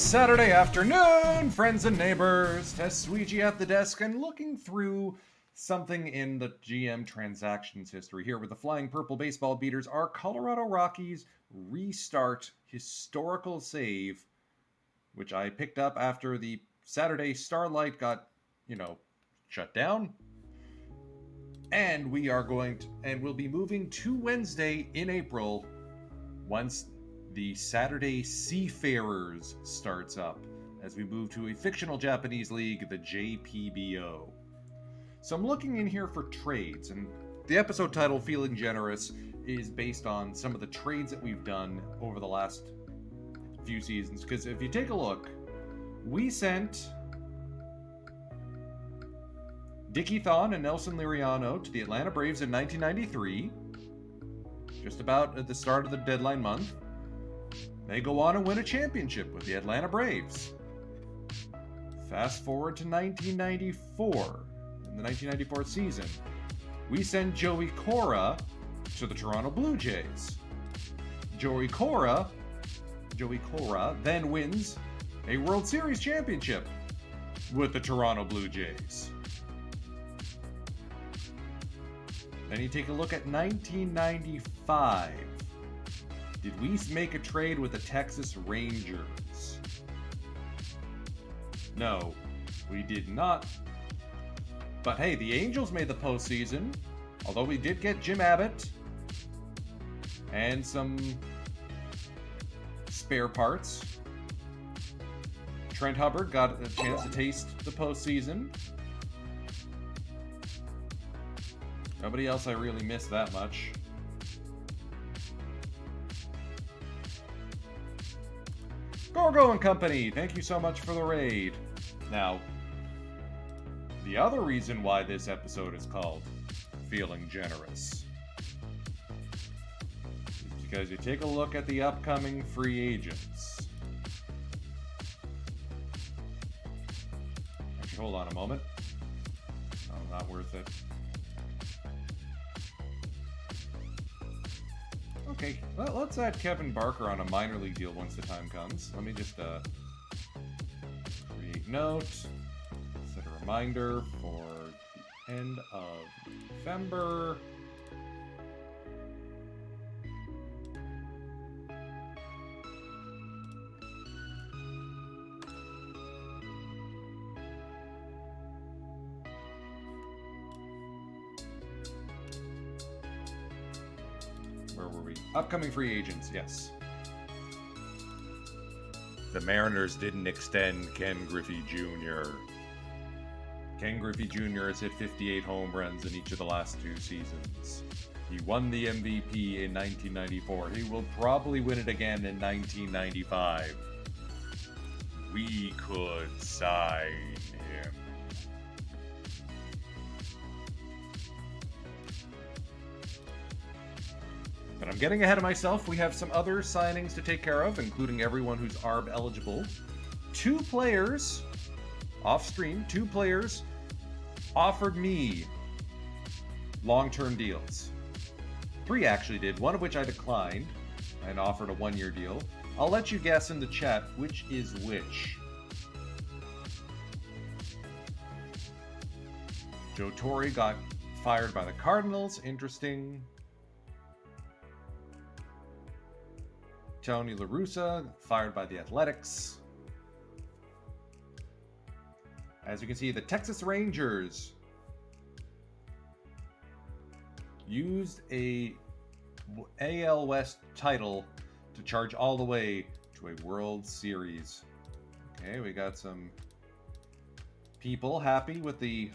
Saturday afternoon, friends and neighbors. Tesuiji at the desk and looking through something in the GM transactions history here with the Flying Purple Baseball Beaters. Our Colorado Rockies restart historical save, which I picked up after the Saturday Starlight got, shut down. And we are we'll be moving to Wednesday in April once the Saturday Seafarers starts up as we move to a fictional Japanese league, the JPBO. So I'm looking in here for trades, and the episode title, Feeling Generous, is based on some of the trades that we've done over the last few seasons. Because if you take a look, we sent Dickie Thon and Nelson Liriano to the Atlanta Braves in 1993, just about at the start of the deadline month. They go on and win a championship with the Atlanta Braves. Fast forward to 1994, in the 1994 season, we send Joey Cora to the Toronto Blue Jays. Joey Cora then wins a World Series championship with the Toronto Blue Jays. Then you take a look at 1995. Did we make a trade with the Texas Rangers? No, we did not. But hey, the Angels made the postseason, although we did get Jim Abbott and some spare parts. Trent Hubbard got a chance to taste the postseason. Nobody else I really missed that much. Gorgo and Company, thank you so much for the raid. Now, the other reason why this episode is called Feeling Generous is because you take a look at the upcoming free agents. Actually, hold on a moment. Oh, not worth it. Okay, well, let's add Kevin Barker on a minor league deal once the time comes. Let me just create note, set a reminder for the end of November. Where were we? Upcoming free agents, yes. The Mariners didn't extend Ken Griffey Jr. Ken Griffey Jr. has hit 58 home runs in each of the last two seasons. He won the MVP in 1994. He will probably win it again in 1995. We could sign him. But I'm getting ahead of myself. We have some other signings to take care of, including everyone who's ARB eligible. Two players offered me long-term deals. Three actually did, one of which I declined and offered a one-year deal. I'll let you guess in the chat which is which. Joe Torre got fired by the Cardinals. Interesting. Tony La Russa fired by the Athletics. As you can see, the Texas Rangers used a AL West title to charge all the way to a World Series. Okay, we got some people happy with the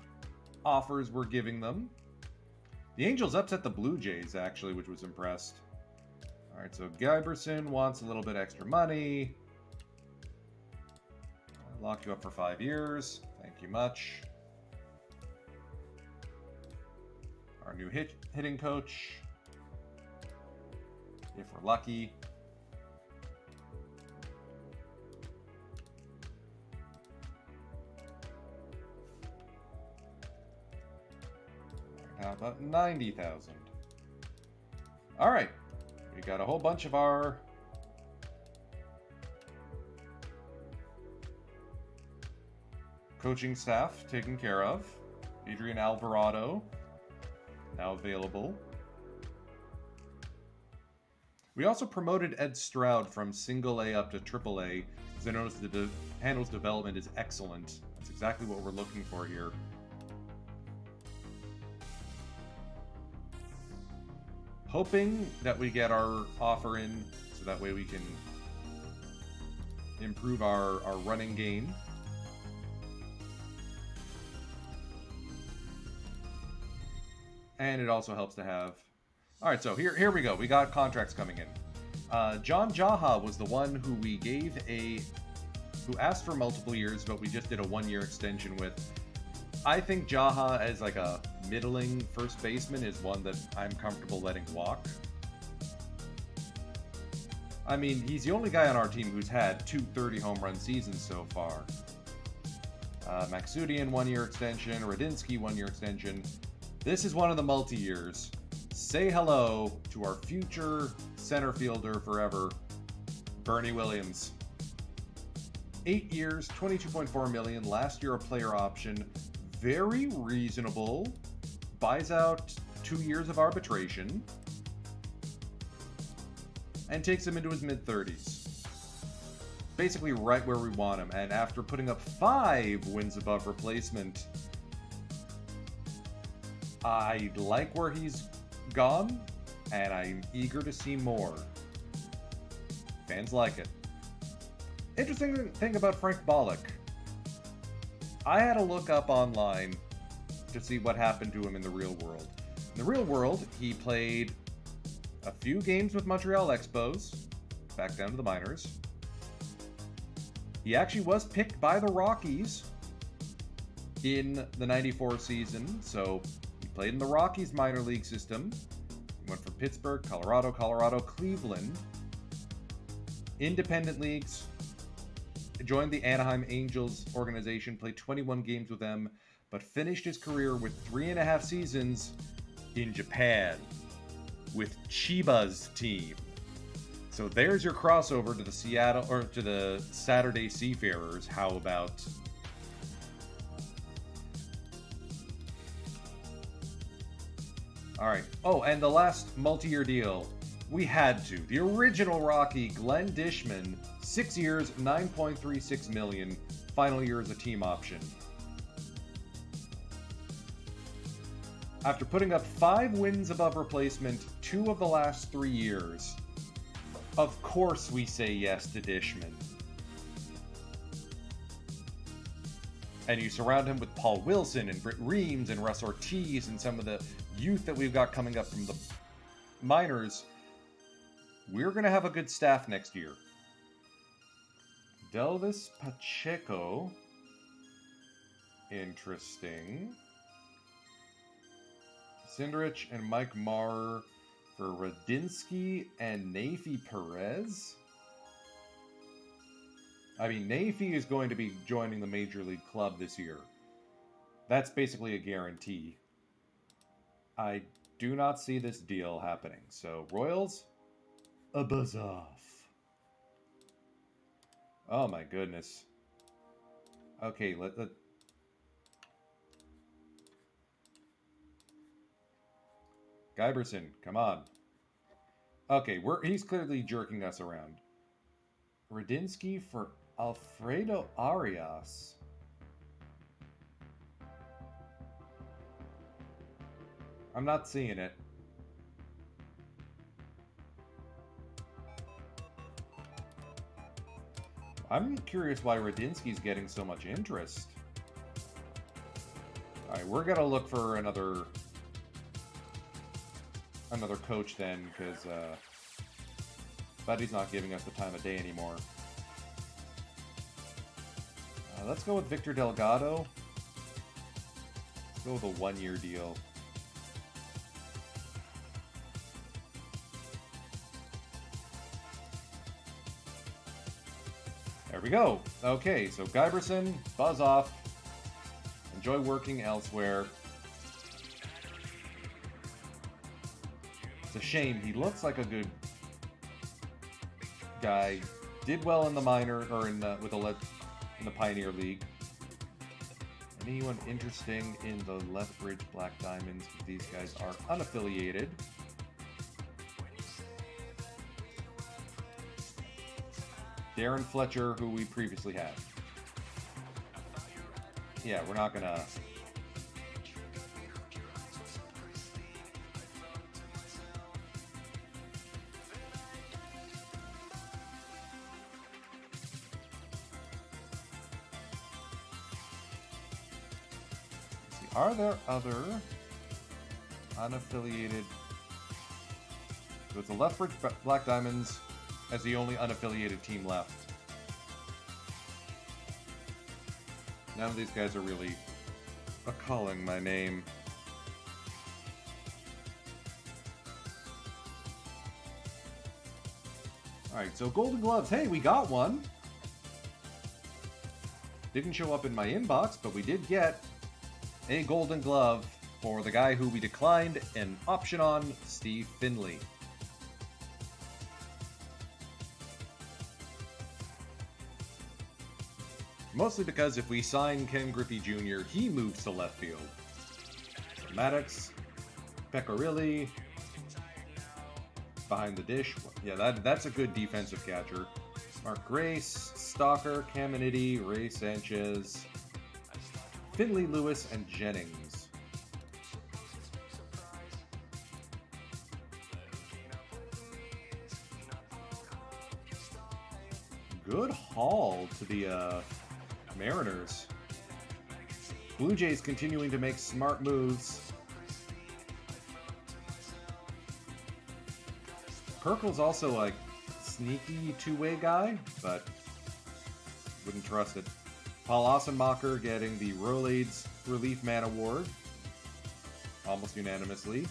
offers we're giving them. The Angels upset the Blue Jays, actually, which was impressed. All right, so Giberson wants a little bit extra money. I'll lock you up for 5 years. Thank you much. Our new hitting coach, if we're lucky. How about 90,000? All right. We got a whole bunch of our Coaching staff taken care of. Adrian Alvarado, now available. We also promoted Ed Stroud from single A up to triple A, because I noticed the handles development is excellent. That's exactly what we're looking for here. Hoping that we get our offer in, so that way we can improve our running game. And it also helps to have... Alright, so here we go. We got contracts coming in. John Jaha was the one who we gave who asked for multiple years, but we just did a one-year extension with. I think Jaha, as like a middling first baseman, is one that I'm comfortable letting walk. I mean, he's the only guy on our team who's had 2 30-home run seasons so far. Maxudian, 1-year extension. Radinsky, 1-year extension. This is one of the multi-years. Say hello to our future center fielder forever, Bernie Williams. 8 years, $22.4 million. Last year a player option. Very reasonable. Buys out 2 years of arbitration. And takes him into his mid-30s. Basically right where we want him. And after putting up 5 wins above replacement, I like where he's gone, and I'm eager to see more. Fans like it. Interesting thing about Frank Bollock. I had to look up online to see what happened to him in the real world. In the real world, he played a few games with Montreal Expos, back down to the minors. He actually was picked by the Rockies in the 94 season, so he played in the Rockies minor league system. He went from Pittsburgh, Colorado, Cleveland, independent leagues, joined the Anaheim Angels organization, played 21 games with them, but finished his career with 3.5 seasons in Japan with Chiba's team. So there's your crossover to the Seattle, or to the Saturday Seafarers. How about? All right. Oh, and the last multi-year deal, we had to. The original Rocky, Glenn Dishman, 6 years, $9.36 million. Final year as a team option. After putting up 5 wins above replacement 2 of the last 3 years, of course we say yes to Dishman. And you surround him with Paul Wilson and Britt Reams and Russ Ortiz and some of the youth that we've got coming up from the minors. We're going to have a good staff next year. Delvis Pacheco. Interesting. Cindrich and Mike Marr for Radinsky and Nafi Perez. I mean, Nafi is going to be joining the Major League Club this year. That's basically a guarantee. I do not see this deal happening. So, Royals, a buzz off. Oh my goodness. Okay, let Guyberson, come on. Okay, he's clearly jerking us around. Radinsky for Alfredo Arias. I'm not seeing it. I'm curious why Radinsky's getting so much interest. Alright, we're gonna look for another coach then, because Buddy's not giving us the time of day anymore. Let's go with Victor Delgado. Let's go with a 1-year deal. There we go. Okay, so Guyberson, buzz off. Enjoy working elsewhere. It's a shame. He looks like a good guy. Did well in the minor, or in the Pioneer League. Anyone interesting in the Lethbridge Black Diamonds? These guys are unaffiliated. Darren Fletcher, who we previously had. Yeah, we're not gonna... Are there other unaffiliated... So it's the Lethbridge Black Diamonds as the only unaffiliated team left. None of these guys are really calling my name. Alright, so Golden Gloves. Hey, we got one! Didn't show up in my inbox, but we did get a Golden Glove for the guy who we declined an option on, Steve Finley. Mostly because if we sign Ken Griffey Jr., he moves to left field. So Maddox, Pecorilli, behind the dish. Yeah, that's a good defensive catcher. Mark Grace, Stalker, Caminiti, Ray Sanchez, Finley, Lewis, and Jennings. Good haul to the Mariners. Blue Jays continuing to make smart moves. Perkel's also like sneaky two-way guy, but wouldn't trust it. Paul Ossenmacher getting the Rolaids Relief Man Award, almost unanimously.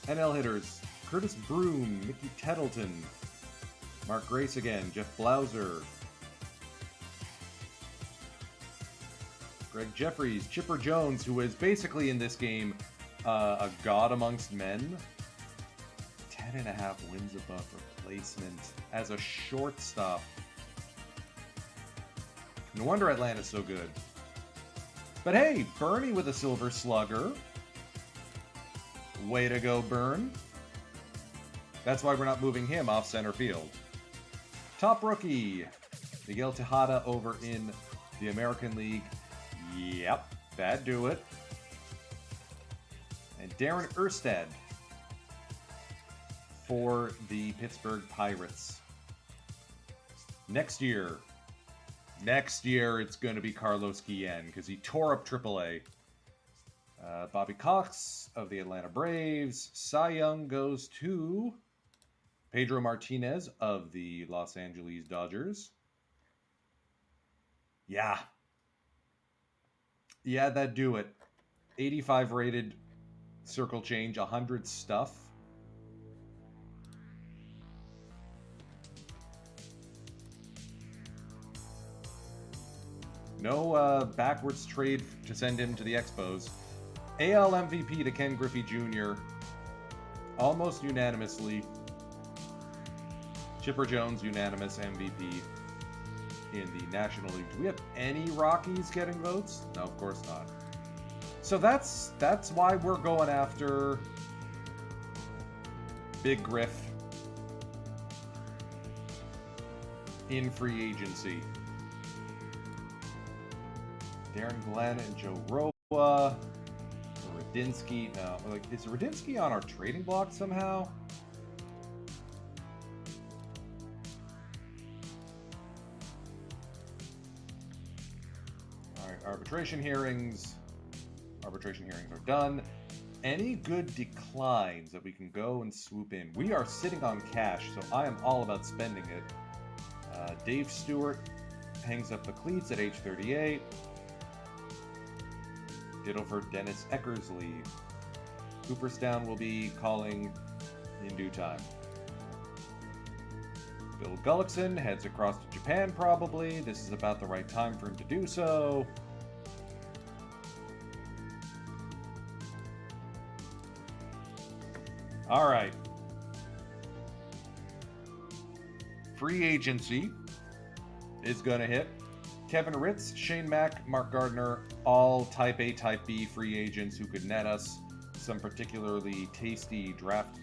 NL hitters, Curtis Broom, Mickey Tettleton, Mark Grace again, Jeff Blauser, Greg Jeffries, Chipper Jones, who is basically in this game a god amongst men. 10.5 wins above replacement as a shortstop. No wonder Atlanta's so good. But hey, Bernie with a Silver Slugger. Way to go, Bern. That's why we're not moving him off center field. Top rookie, Miguel Tejada over in the American League. Yep, that'd do it. And Darren Erstad for the Pittsburgh Pirates. Next year it's going to be Carlos Guillen because he tore up AAA. Bobby Cox of the Atlanta Braves. Cy Young goes to Pedro Martinez of the Los Angeles Dodgers. Yeah, that'd do it. 85 rated circle change, 100 stuff. No backwards trade to send him to the Expos. AL MVP to Ken Griffey Jr. Almost unanimously. Chipper Jones, unanimous MVP in the National League. Do we have any Rockies getting votes? No, of course not. So that's why we're going after Big Griff in free agency. Darren Glenn and Joe Roa. Radinsky. No, like, is Radinsky on our trading block somehow? Alright, arbitration hearings. Arbitration hearings are done. Any good declines that we can go and swoop in? We are sitting on cash, so I am all about spending it. Dave Stewart hangs up the cleats at age 38. Ditto for Dennis Eckersley. Cooperstown will be calling in due time. Bill Gullickson heads across to Japan probably. This is about the right time for him to do so. All right. free agency is going to hit. Kevin Ritz, Shane Mack, Mark Gardner, all Type A, Type B free agents who could net us some particularly tasty draft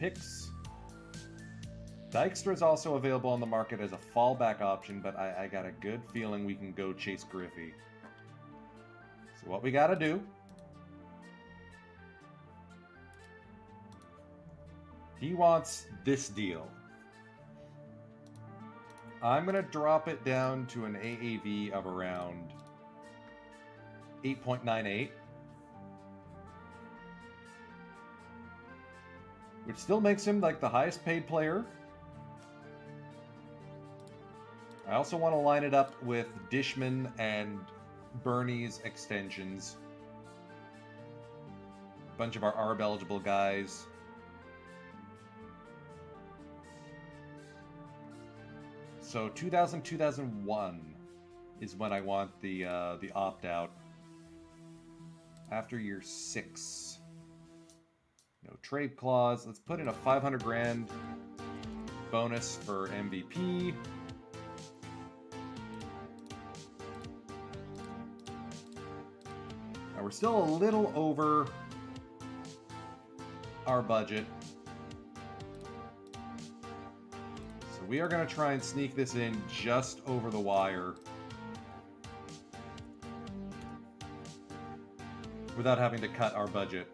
picks. Dykstra is also available on the market as a fallback option, but I got a good feeling we can go chase Griffey. So what we got to do... He wants this deal. I'm going to drop it down to an AAV of around 8.98. Which still makes him like the highest paid player. I also want to line it up with Dishman and Bernie's extensions. A bunch of our ARB eligible guys. So 2000-2001 is when I want the opt-out. After year 6. No trade clause. Let's put in a 500 grand bonus for MVP. Now we're still a little over our budget. We are going to try and sneak this in just over the wire without having to cut our budget.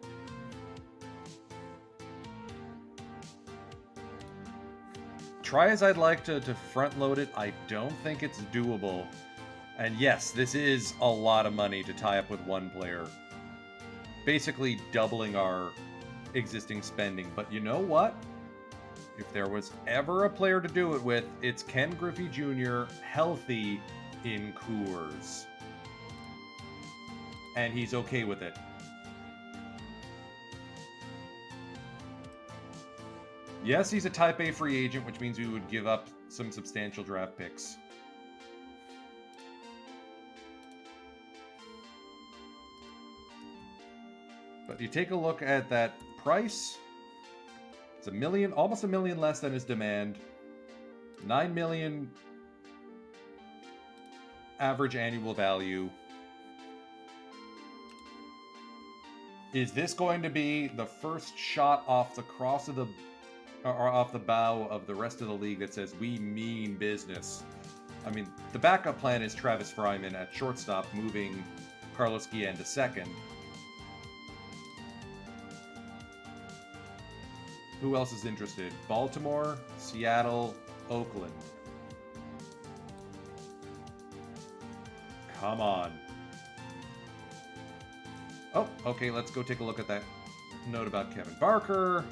Try as I'd like to front load it, I don't think it's doable. And yes, this is a lot of money to tie up with one player. Basically doubling our existing spending. But you know what? If there was ever a player to do it with, it's Ken Griffey Jr. healthy in Coors. And he's okay with it. Yes, he's a Type A free agent, which means we would give up some substantial draft picks. But you take a look at that price... It's $1 million, almost $1 million less than his demand. $9 million average annual value. Is this going to be the first shot off the cross of the, or off the bow of the rest of the league that says we mean business? I mean, the backup plan is Travis Fryman at shortstop, moving Carlos Guillen to second. Who else is interested? Baltimore, Seattle, Oakland. Come on. Oh, okay, let's go take a look at that note about Kevin Barker.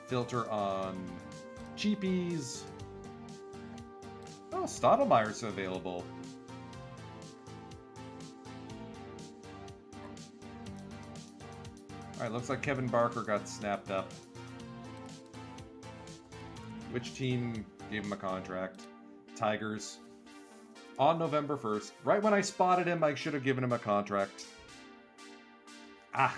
Filter on cheapies. Oh, Stottlemyre's available. Alright, looks like Kevin Barker got snapped up. Which team gave him a contract? Tigers. On November 1st. Right when I spotted him, I should have given him a contract. Ah.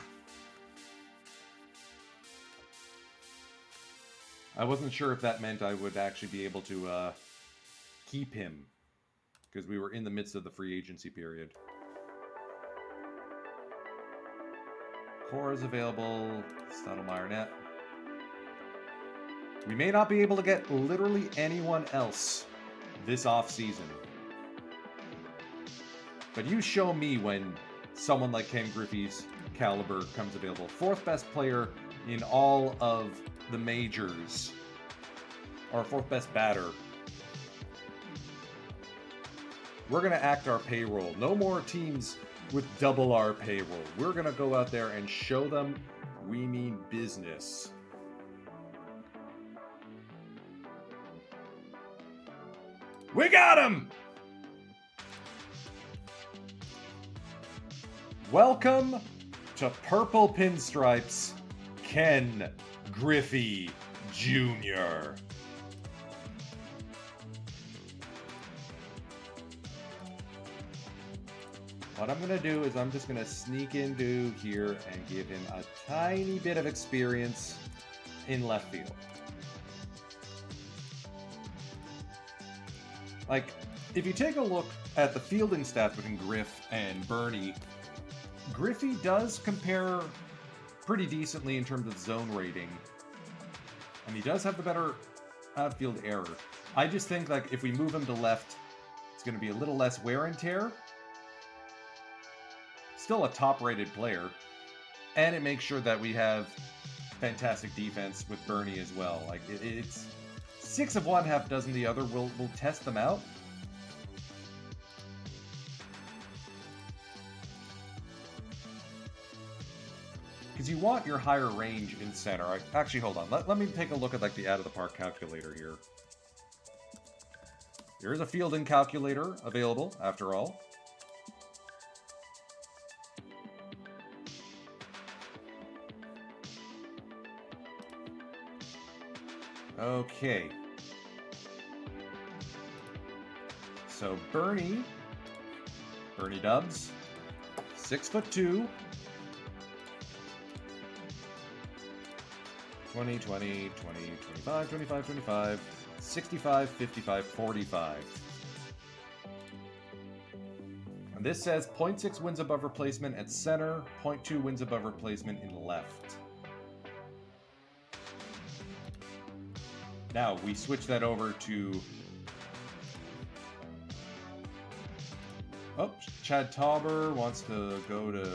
I wasn't sure if that meant I would actually be able to keep him. Because we were in the midst of the free agency period. Core is available. Stottlemyre net. We may not be able to get literally anyone else this offseason. But you show me when someone like Ken Griffey's caliber comes available. 4th best player in all of the majors. Or 4th best batter. We're going to act our payroll. No more teams with double our payroll. We're going to go out there and show them we mean business. We got him! Welcome to Purple Pinstripes, Ken Griffey Jr. What I'm going to do is I'm just going to sneak into here and give him a tiny bit of experience. in left field. Like, if you take a look at the fielding stats between Griff and Bernie, Griffey does compare pretty decently in terms of zone rating. And he does have the better outfield error. I just think, like, if we move him to left, it's going to be a little less wear and tear. Still a top-rated player. And it makes sure that we have fantastic defense with Bernie as well. Like, it's 6 of one, half dozen the other. We'll test them out. Because you want your higher range in center. Actually, hold on. Let me take a look at, like, the out-of-the-park calculator here. There is a fielding calculator available, after all. Okay. So Bernie Dubs, 6'2", 20, 20, 20, 25, 25, 25, 65, 55, 45. And this says 0.6 wins above replacement at center, 0.2 wins above replacement in left. Now, we switch that over to... Oh, Chad Tauber wants to go to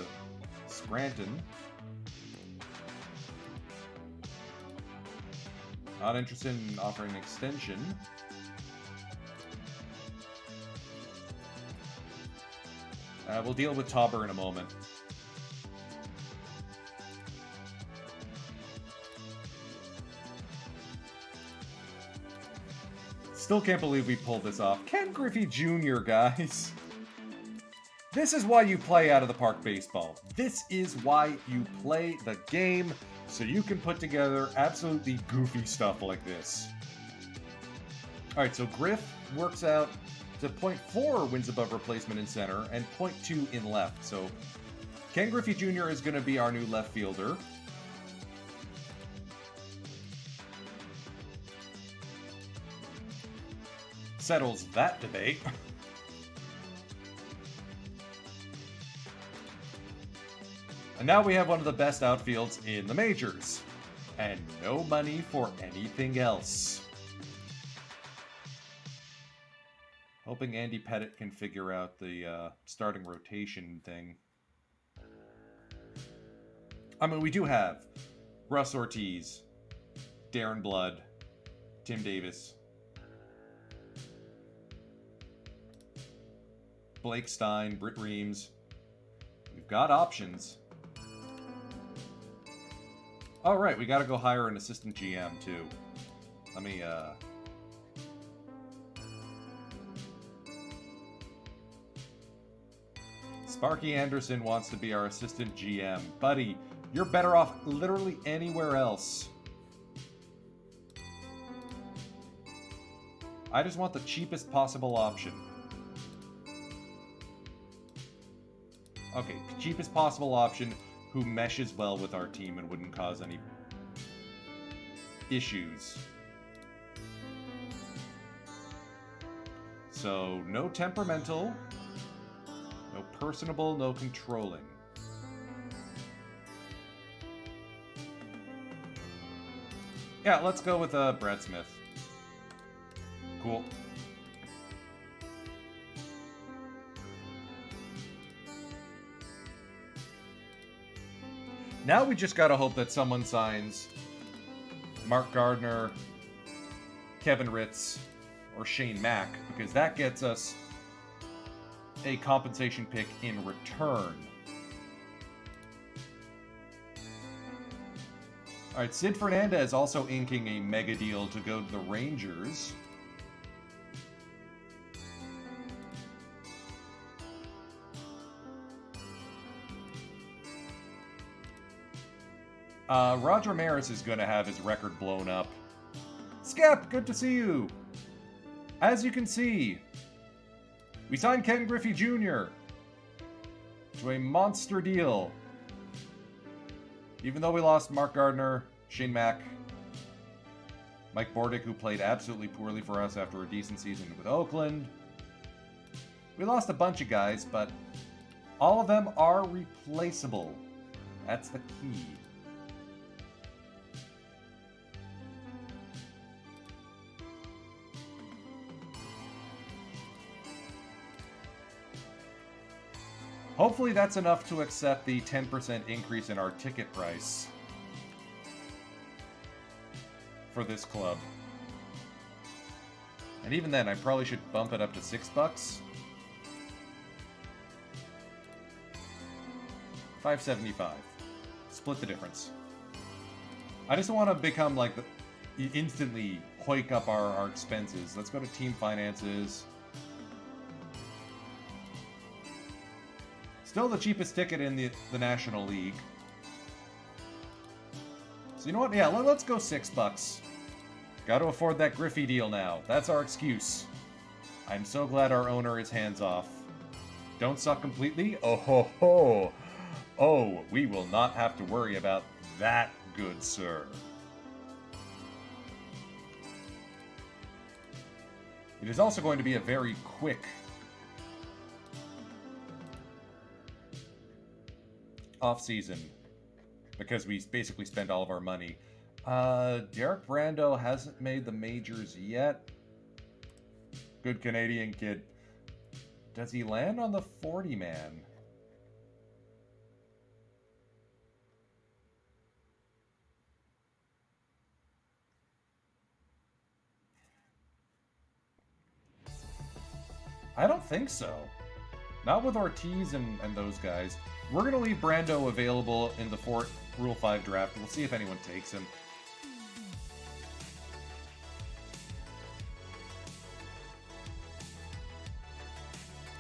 Scranton. Not interested in offering an extension. We'll deal with Tauber in a moment. Still can't believe we pulled this off. Ken Griffey Jr., guys. This is why you play out-of-the-park baseball. This is why you play the game, so you can put together absolutely goofy stuff like this. Alright, so Griff works out to 0.4 wins above replacement in center and 0.2 in left. So Ken Griffey Jr. is going to be our new left fielder. Settles that debate. And now we have one of the best outfields in the majors. And no money for anything else. Hoping Andy Pettit can figure out the starting rotation thing. I mean, we do have Russ Ortiz, Darren Blood, Tim Davis, Blake Stein, Britt Reams. We've got options. All right, we got to go hire an assistant GM too. Let me Sparky Anderson wants to be our assistant GM. Buddy, you're better off literally anywhere else. I just want the cheapest possible option. Okay, cheapest possible option who meshes well with our team and wouldn't cause any issues. So, no temperamental, no personable, no controlling. Yeah, let's go with Brad Smith. Cool. Now we just gotta hope that someone signs Mark Gardner, Kevin Ritz, or Shane Mack, because that gets us a compensation pick in return. Alright, Sid Fernandez also inking a mega deal to go to the Rangers. Roger Maris is going to have his record blown up. Skep, good to see you. As you can see, we signed Ken Griffey Jr. to a monster deal. Even though we lost Mark Gardner, Shane Mack, Mike Bordick, who played absolutely poorly for us after a decent season with Oakland. We lost a bunch of guys, but all of them are replaceable. That's the key. Hopefully that's enough to accept the 10% increase in our ticket price for this club. And even then, I probably should bump it up to $6. $5.75. Split the difference. I just want to become like instantly hike up our expenses. Let's go to team finances. Still the cheapest ticket in the National League. So you know what? Yeah, let's go $6. Got to afford that Griffey deal now. That's our excuse. I'm so glad our owner is hands off. Don't suck completely? Oh ho ho! Oh, we will not have to worry about that, good sir. It is also going to be a very quick off-season because we basically spend all of our money. Derek Brando hasn't made the majors yet. Good Canadian kid. Does he land on the 40-man? I don't think so. Not with Ortiz and those guys. We're going to leave Brando available in the Rule 5 draft. We'll see if anyone takes him.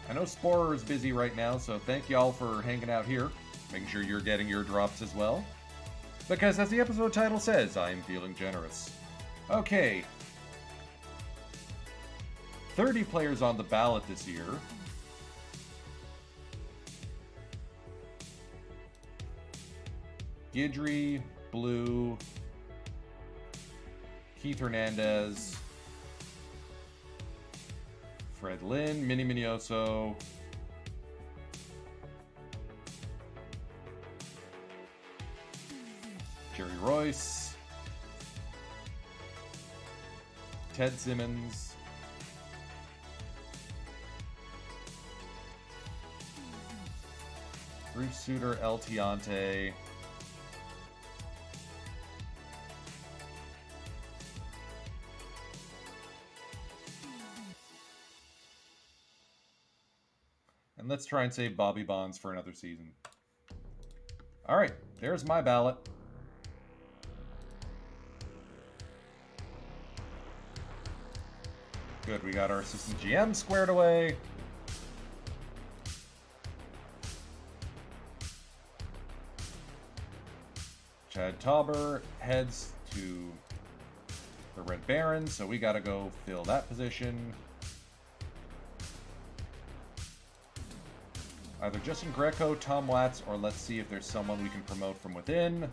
I know Sporer is busy right now, so thank y'all for hanging out here. Making sure you're getting your drops as well. Because as the episode title says, I'm feeling generous. Okay. 30 players on the ballot this year. Guidry, Blue, Keith Hernandez, Fred Lynn, Minnie Minioso, Jerry Royce, Ted Simmons, Bruce Suter, El Tiante, and let's try and save Bobby Bonds for another season. All right, there's my ballot. Good, we got our assistant GM squared away. Chad Tauber heads to the Red Barons, so we gotta go fill that position. Either Justin Greco, Tom Watts, or let's see if there's someone we can promote from within.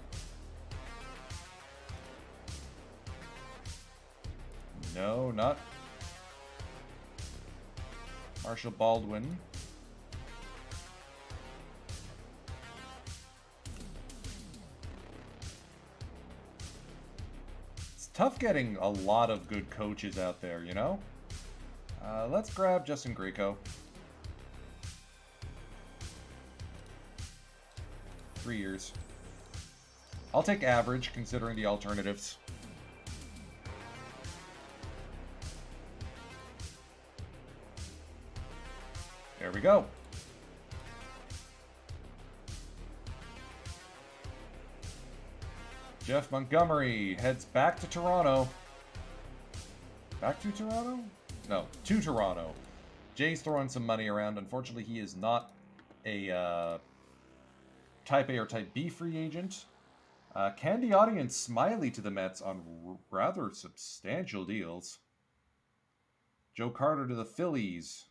No, not Marshall Baldwin. It's tough getting a lot of good coaches out there, you know? Let's grab Justin Greco. 3 years. I'll take average, considering the alternatives. There we go. Jeff Montgomery heads back to Toronto. Back to Toronto? No, to Toronto. Jay's throwing some money around. Unfortunately, he is not a Type A or Type B free agent. Candy Audience Smiley to the Mets on rather substantial deals. Joe Carter to the Phillies.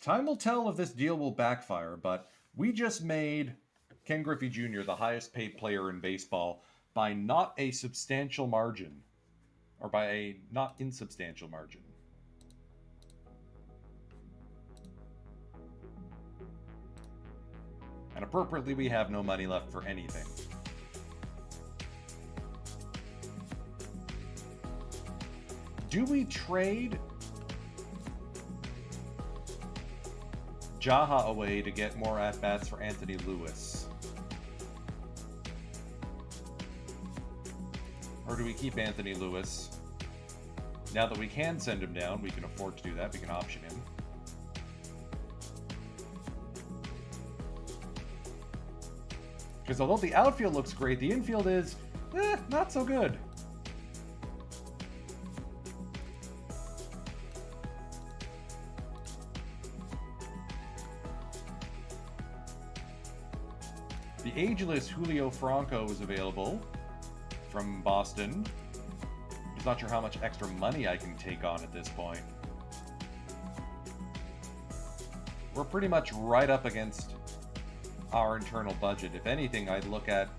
Time will tell if this deal will backfire, but we just made Ken Griffey Jr., the highest paid player in baseball, by not a substantial margin, or by a not insubstantial margin. And appropriately, we have no money left for anything. Do we trade Jaha away to get more at-bats for Anthony Lewis? Or do we keep Anthony Lewis? Now that we can send him down, we can afford to do that. We can option him. Because although the outfield looks great, the infield is, not so good. The ageless Julio Franco is available from Boston. I'm just not sure how much extra money I can take on at this point. We're pretty much right up against our internal budget. If anything, I'd look at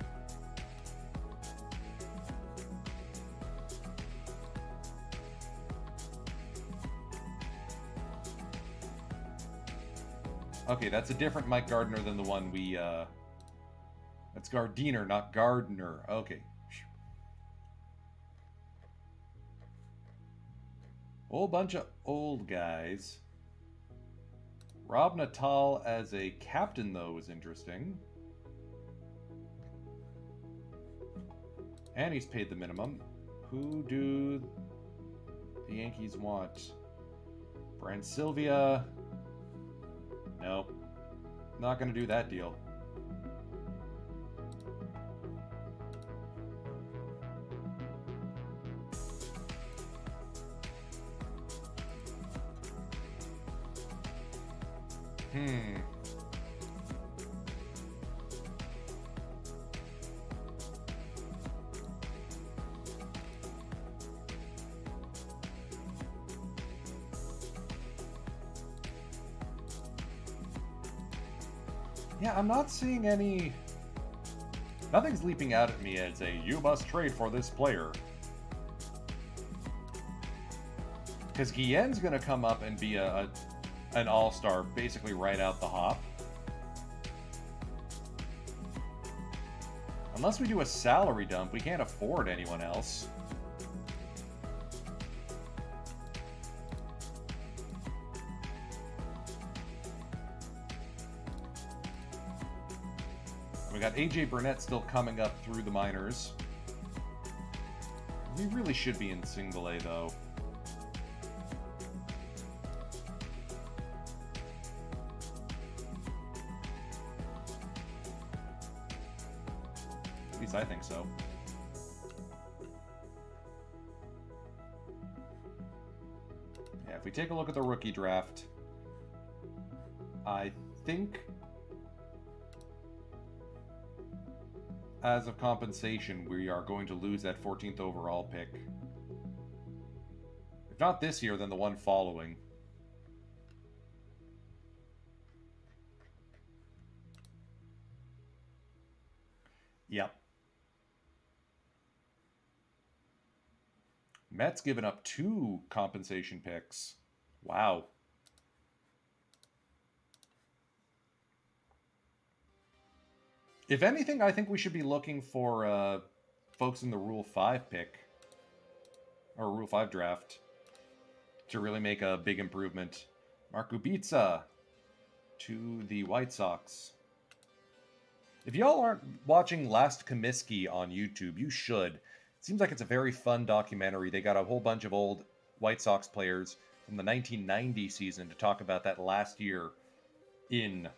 okay, that's a different Mike Gardner than the one we that's Gardiner, not Gardner. Okay. Whole bunch of old guys. Rob Natal as a captain, though, is interesting. And he's paid the minimum. Who do the Yankees want? Brand Sylvia. Nope. Not going to do that deal. Yeah, I'm not seeing any... Nothing's leaping out at me as a, you must trade for this player. Because Guillen's going to come up and be an all-star basically right out the hop. Unless we do a salary dump, we can't afford anyone else. We got AJ Burnett still coming up through the minors. We really should be in single A, though. At least I think so. Yeah, if we take a look at the rookie draft, I think as of compensation, we are going to lose that 14th overall pick. If not this year, then the one following. Yep. Mets given up 2 compensation picks. Wow. If anything, I think we should be looking for folks in the Rule 5 pick, or Rule 5 draft, to really make a big improvement. Mark Kubica to the White Sox. If y'all aren't watching Last Comiskey on YouTube, you should. It seems like it's a very fun documentary. They got a whole bunch of old White Sox players from the 1990 season to talk about that last year in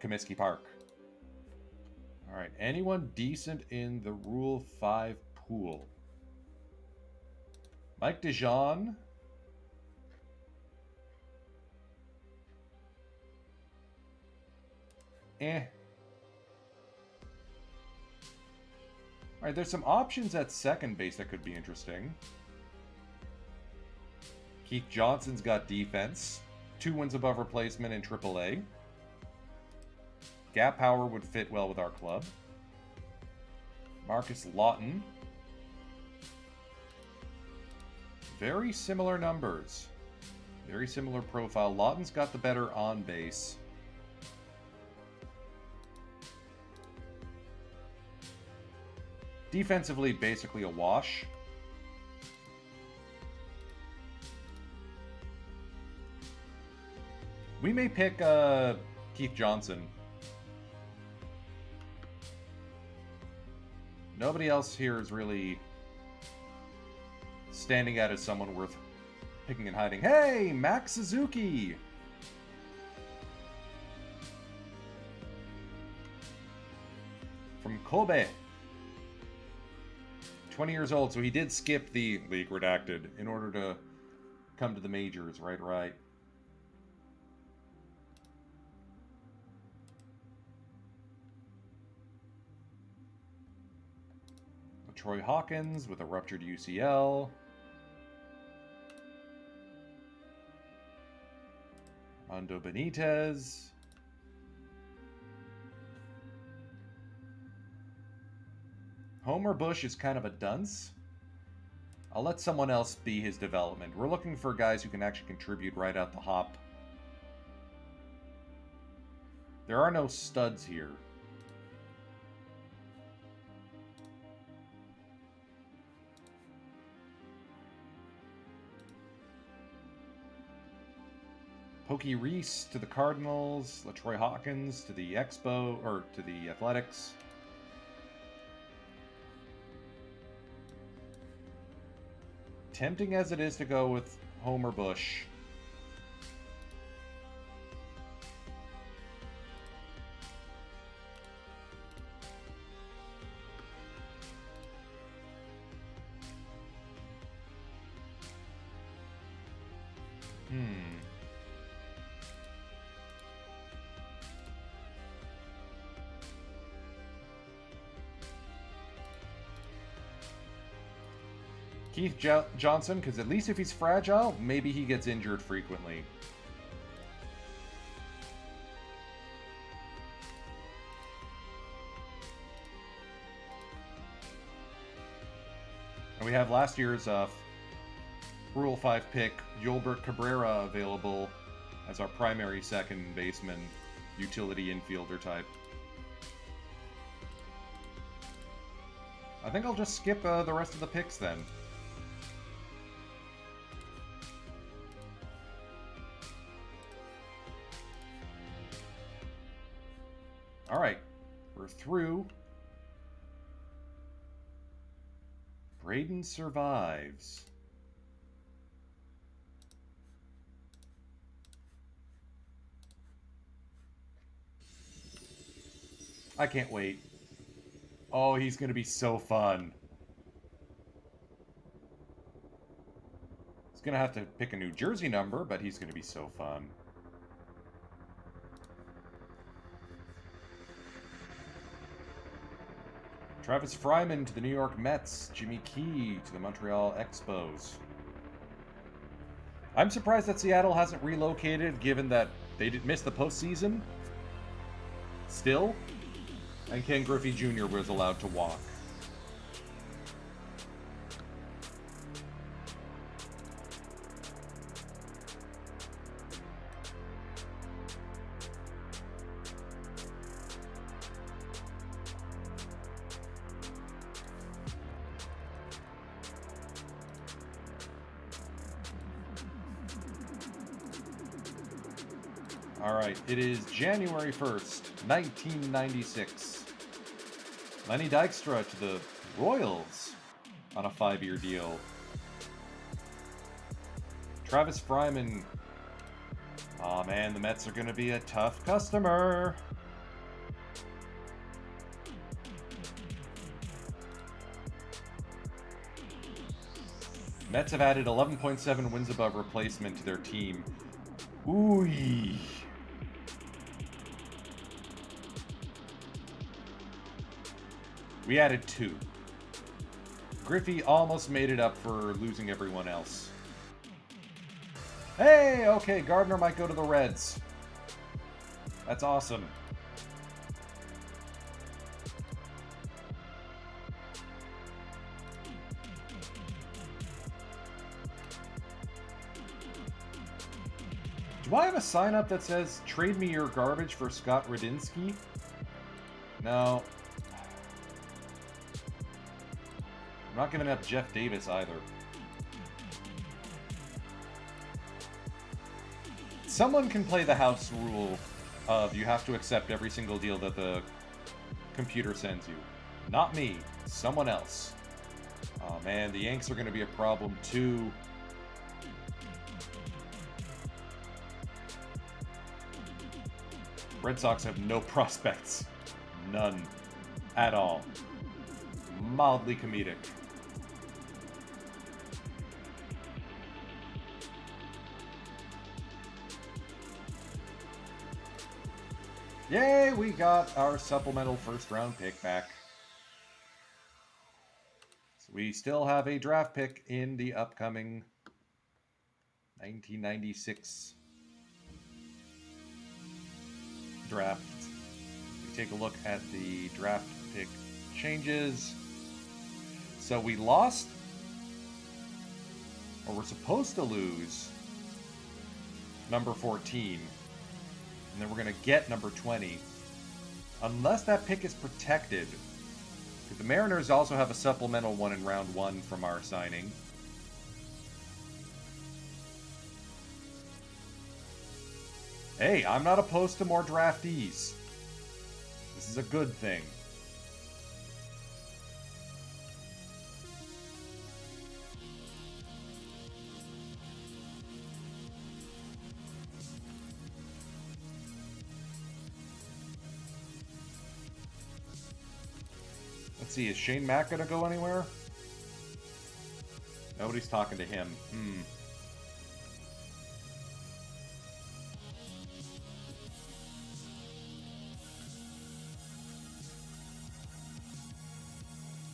Comiskey Park. All right, anyone decent in the Rule 5 pool? Mike DeJean. All right, there's some options at second base that could be interesting. Keith Johnson's got defense. 2 wins above replacement in AAA. Gap Power would fit well with our club. Marcus Lawton. Very similar numbers. Very similar profile. Lawton's got the better on base. Defensively, basically a wash. We may pick Keith Johnson. Nobody else here is really standing out as someone worth picking and hiding. Hey, Max Suzuki! From Kobe. 20 years old, so he did skip the League Redacted in order to come to the majors. Right. Troy Hawkins with a ruptured UCL. Ando Benitez. Homer Bush is kind of a dunce. I'll let someone else be his development. We're looking for guys who can actually contribute right out the hop. There are no studs here. Pokey Reese to the Cardinals, LaTroy Hawkins to the Expo, or to the Athletics. Tempting as it is to go with Homer Bush. Keith Johnson, because at least if he's fragile, maybe he gets injured frequently. And we have last year's Rule 5 pick, Yolbert Cabrera, available as our primary second baseman, utility infielder type. I think I'll just skip the rest of the picks then. All right, we're through. Braden survives. I can't wait. Oh, he's going to be so fun. He's going to have to pick a New Jersey number, but he's going to be so fun. Travis Fryman to the New York Mets. Jimmy Key to the Montreal Expos. I'm surprised that Seattle hasn't relocated, given that they did miss the postseason. Still. And Ken Griffey Jr. was allowed to walk. All right, it is January 1st, 1996. Lenny Dykstra to the Royals on a 5-year deal. Travis Fryman. Aw, man, the Mets are going to be a tough customer. Mets have added 11.7 wins above replacement to their team. Ooh. We added 2. Griffey almost made it up for losing everyone else. Hey, okay, Gardner might go to the Reds. That's awesome. Do I have a sign up that says, trade me your garbage for Scott Radinsky? No. I'm not giving up Jeff Davis either. Someone can play the house rule of you have to accept every single deal that the computer sends you. Not me. Someone else. Oh man, the Yanks are going to be a problem too. Red Sox have no prospects. None. At all. Mildly comedic. Yay, we got our supplemental first-round pick back. So we still have a draft pick in the upcoming 1996 draft. We take a look at the draft pick changes. So we lost, or we're supposed to lose, number 14. And then we're going to get number 20. Unless that pick is protected. The Mariners also have a supplemental one in round 1 from our signing. Hey, I'm not opposed to more draftees. This is a good thing. Let's see, is Shane Mack gonna go anywhere? Nobody's talking to him.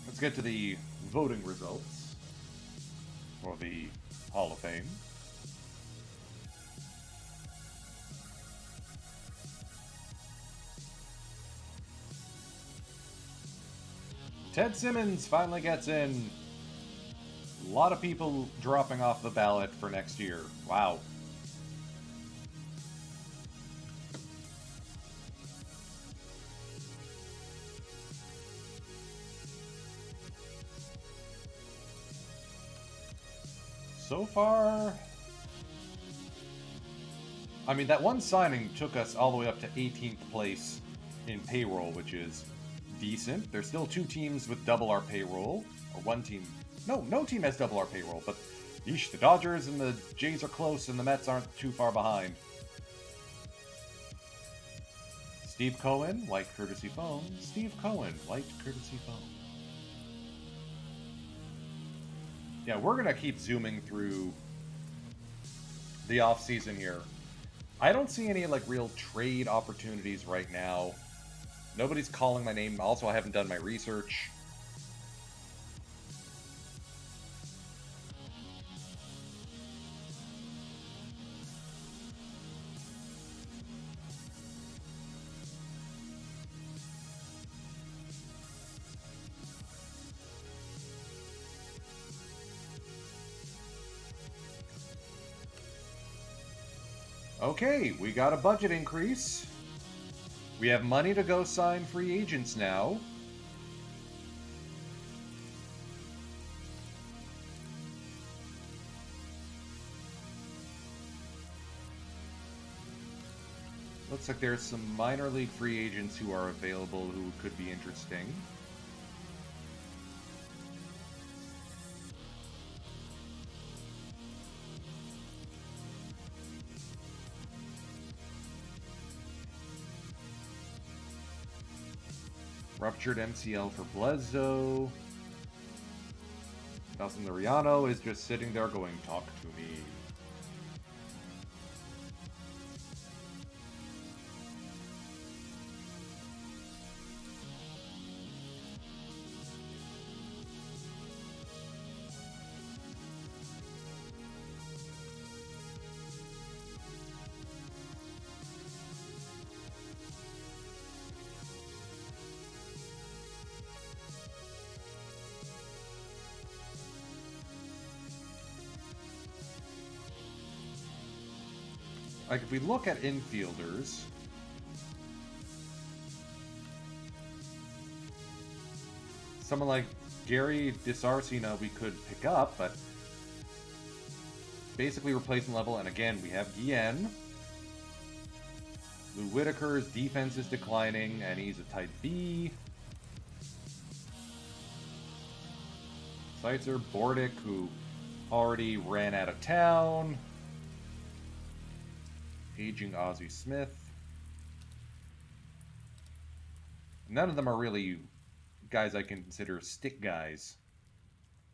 Let's get to the voting results for the Hall of Fame. Ted Simmons finally gets in. A lot of people dropping off the ballot for next year. Wow. So far, I mean, that one signing took us all the way up to 18th place in payroll, which is decent. There's still 2 teams with double our payroll, or 1 team. No team has double our payroll, but yeesh, the Dodgers and the Jays are close, and the Mets aren't too far behind. Steve Cohen, white courtesy phone. Steve Cohen, white courtesy phone. Yeah, we're going to keep zooming through the off-season here. I don't see any, like, real trade opportunities right now. Nobody's calling my name. Also, I haven't done my research. Okay, we got a budget increase. We have money to go sign free agents now. Looks like there's some minor league free agents who are available who could be interesting. Ruptured MCL for Bledsoe. Nelson Liriano is just sitting there going, talk to me. like, if we look at infielders, someone like Gary Disarcina we could pick up, but basically replacement level. And again, we have Guillen. Lou Whitaker's defense is declining, and he's a type B. Seitzer, Bordick, who already ran out of town. Aging Ozzie Smith. None of them are really guys I can consider stick guys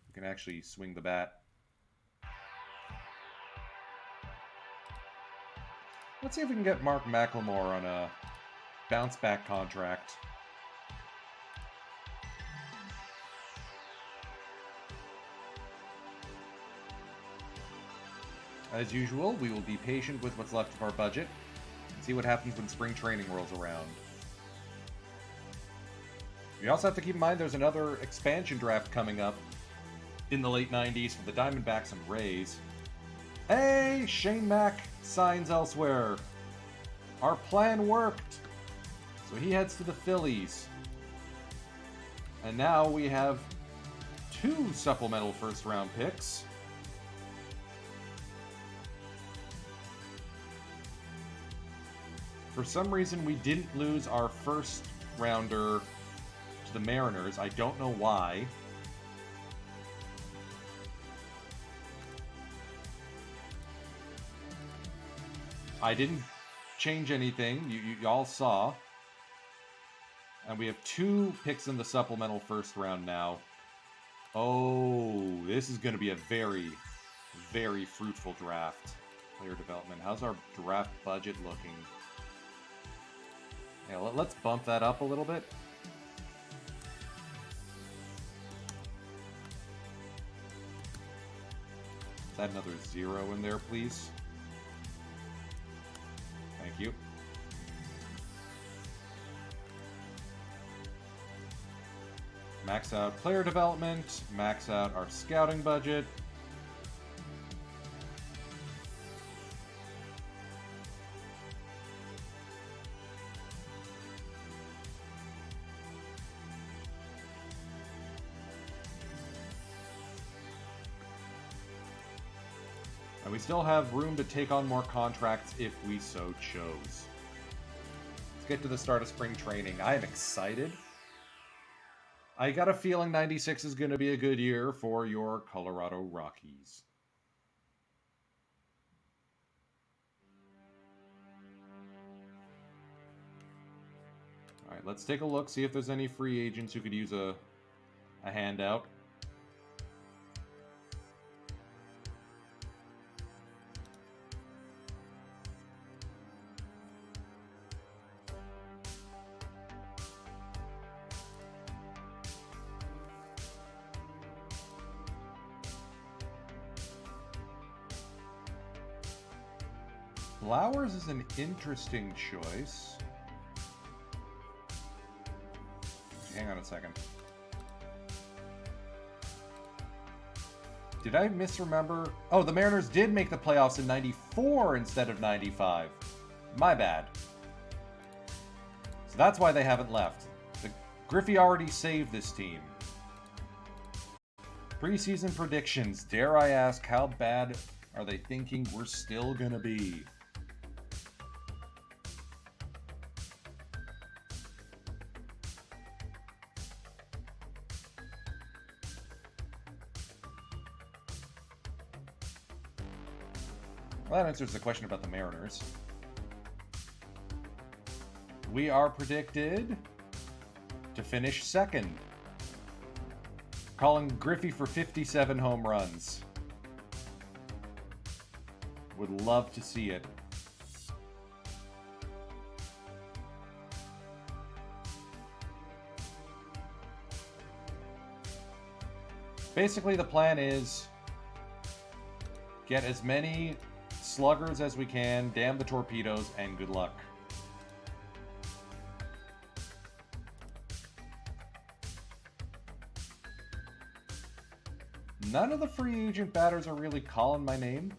who can actually swing the bat. Let's see if we can get Mark McLemore on a bounce-back contract. As usual, we will be patient with what's left of our budget and see what happens when spring training rolls around. We also have to keep in mind there's another expansion draft coming up in the late 90s for the Diamondbacks and Rays. Hey, Shane Mack signs elsewhere. Our plan worked. So he heads to the Phillies. And now we have 2 supplemental first-round picks. For some reason, we didn't lose our first rounder to the Mariners. I don't know why. I didn't change anything. You all saw. And we have 2 picks in the supplemental first round now. Oh, this is going to be a very, very fruitful draft. Player development. How's our draft budget looking? Yeah, let's bump that up a little bit. Let's add another 0 in there, please. Thank you. Max out player development, max out our scouting budget. And we still have room to take on more contracts if we so chose. Let's get to the start of spring training. I am excited. I got a feeling 96 is going to be a good year for your Colorado Rockies. All right, let's take a look, see if there's any free agents who could use a handout. Flowers is an interesting choice. Hang on a second. Did I misremember? Oh, the Mariners did make the playoffs in 94 instead of 95. My bad. So that's why they haven't left. Griffey already saved this team. Preseason predictions. Dare I ask, how bad are they thinking we're still gonna be? Well, that answers the question about the Mariners. We are predicted to finish second. Calling Griffey for 57 home runs. Would love to see it. Basically, the plan is get as many sluggers as we can, damn the torpedoes, and good luck. None of the free agent batters are really calling my name.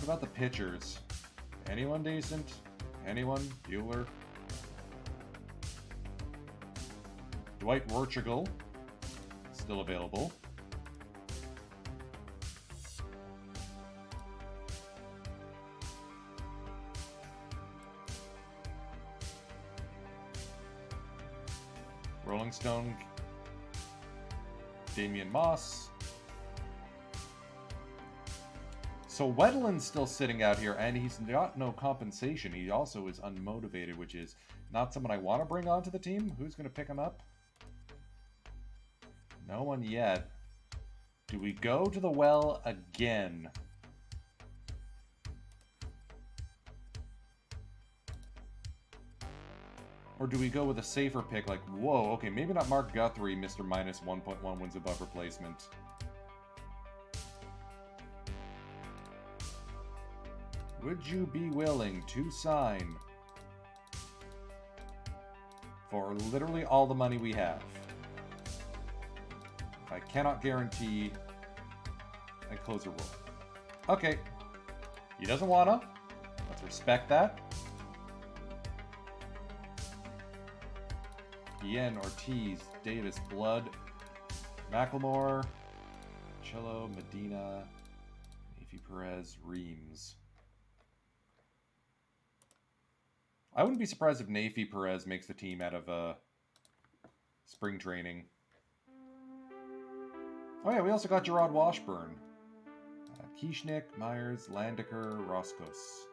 about the pitchers? Anyone decent? Anyone? Bueller? Dwight Rorchigel, still available. Rolling Stone, Damian Moss. So Wedlin's still sitting out here, and he's got no compensation. He also is unmotivated, which is not someone I want to bring onto the team. Who's going to pick him up? No one yet. Do we go to the well again? Or do we go with a safer pick like, whoa, okay, maybe not Mark Guthrie, Mr. Minus 1.1 wins above replacement. Would you be willing to sign for literally all the money we have? I cannot guarantee a closer roll. Okay. He doesn't wanna. Let's respect that. Yen, Ortiz, Davis, Blood, Macklemore, Cello, Medina, Nafy Perez, Reams. I wouldn't be surprised if Nafy Perez makes the team out of spring training. Oh yeah, we also got Gerard Washburn. Kieschnick, Myers, Landecker, Roscos.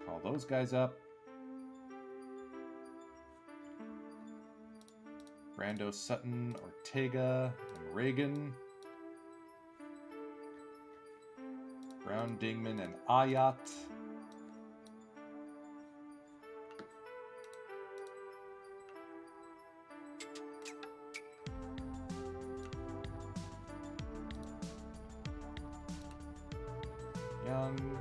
Call those guys up. Brando, Sutton, Ortega, and Reagan. Brown, Dingman, and Ayat. Young.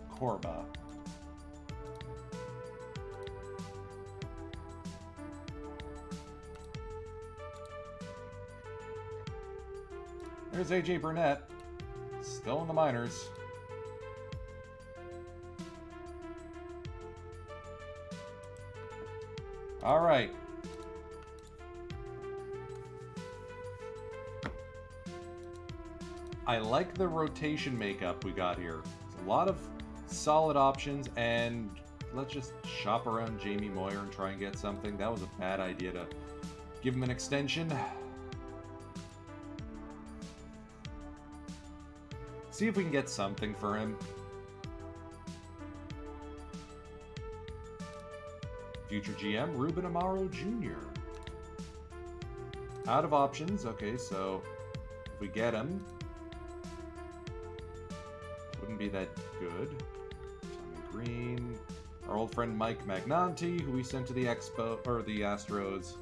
Corba. There's AJ Burnett, still in the minors. All right. I like the rotation makeup we got here. There's a lot of solid options, and let's just shop around Jamie Moyer and try and get something. That was a bad idea to give him an extension. See if we can get something for him. Future GM, Ruben Amaro Jr. Out of options. Okay, so if we get him, wouldn't be that good. Tommy Green. Our old friend Mike Magnanti, who we sent to the the Astros.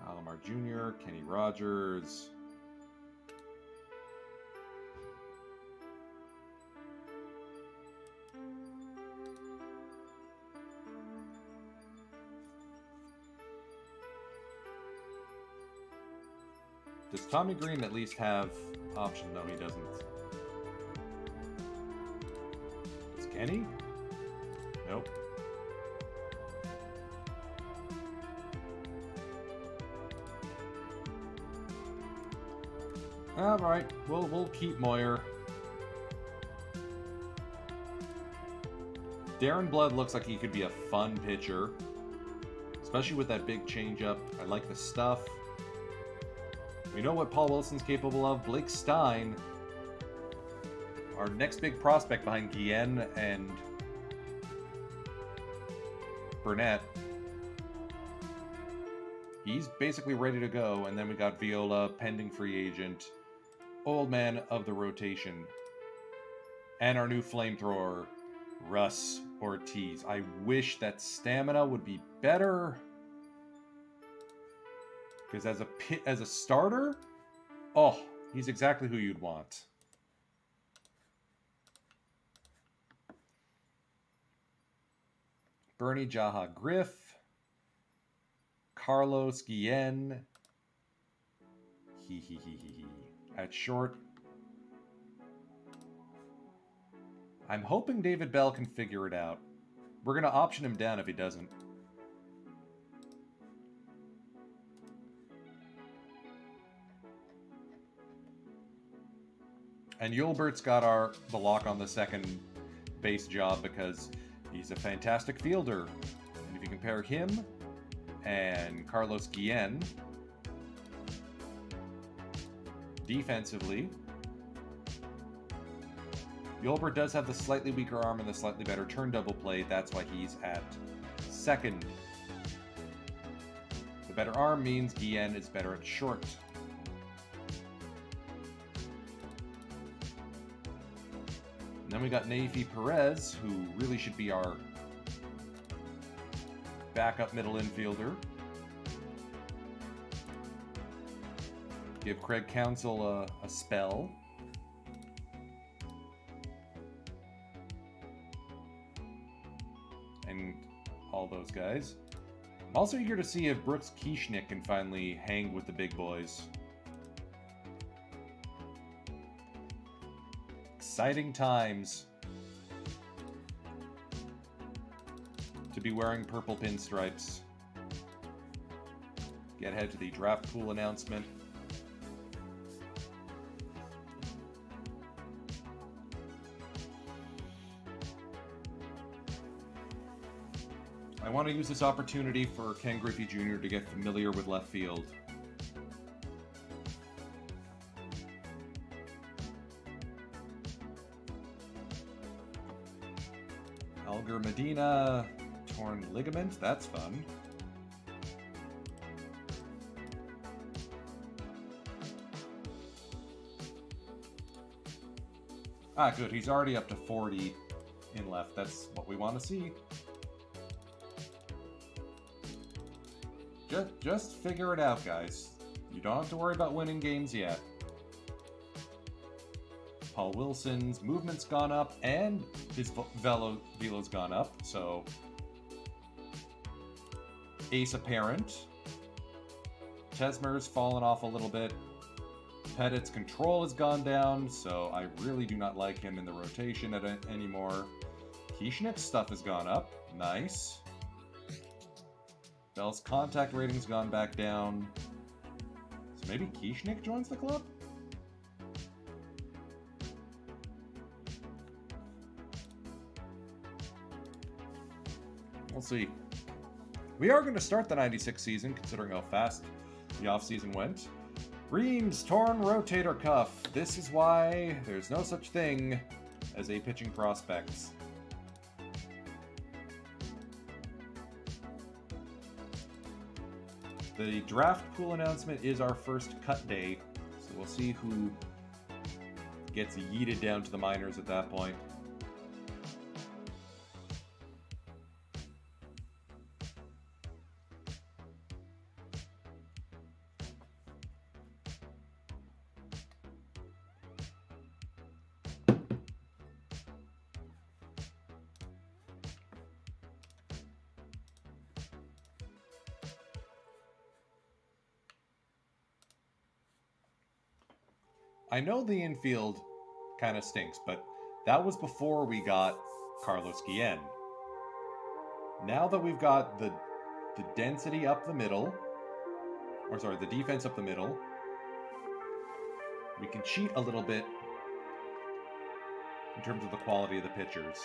Alomar Jr., Kenny Rogers. Does Tommy Green at least have option? No, he doesn't. Does Kenny? Nope. All right, we'll keep Moyer. Darren Blood looks like he could be a fun pitcher, especially with that big changeup. I like the stuff. We know what Paul Wilson's capable of. Blake Stein, our next big prospect behind Guillen and Burnett. He's basically ready to go. And then we got Viola, pending free agent, old man of the rotation, and our new flamethrower, Russ Ortiz. I wish that stamina would be better. Because as a starter, oh, he's exactly who you'd want. Bernie Jaha Griff. Carlos Guillen. At short. I'm hoping David Bell can figure it out. We're going to option him down if he doesn't. And Yulbert's got the lock on the second base job because he's a fantastic fielder. And if you compare him and Carlos Guillen defensively, Yulbert does have the slightly weaker arm and the slightly better turn double play. That's why he's at second. The better arm means Guillen is better at short. And then we got Naifi Perez, who really should be our backup middle infielder. Give Craig Counsell a spell. And all those guys. I'm also eager to see if Brooks Kieschnick can finally hang with the big boys. Exciting times to be wearing purple pinstripes. Get ahead to the draft pool announcement. I want to use this opportunity for Ken Griffey Jr. to get familiar with left field. Alger Medina, torn ligament, that's fun. Ah, good, he's already up to 40 in left, that's what we want to see. Just figure it out, guys. You don't have to worry about winning games yet. Paul Wilson's movement's gone up, and his velo's gone up, so ace apparent. Tesmer's fallen off a little bit. Pettit's control has gone down, so I really do not like him in the rotation anymore. Kieschnick's stuff has gone up. Nice. Bell's contact rating's gone back down. So maybe Kieschnick joins the club? We'll see. We are going to start the 96 season, considering how fast the offseason went. Reams torn rotator cuff. This is why there's no such thing as a pitching prospect. The draft pool announcement is our first cut day, so we'll see who gets yeeted down to the minors at that point. I know the infield kind of stinks, but that was before we got Carlos Guillen. Now that we've got the density up the middle, or sorry, the defense up the middle, we can cheat a little bit in terms of the quality of the pitchers.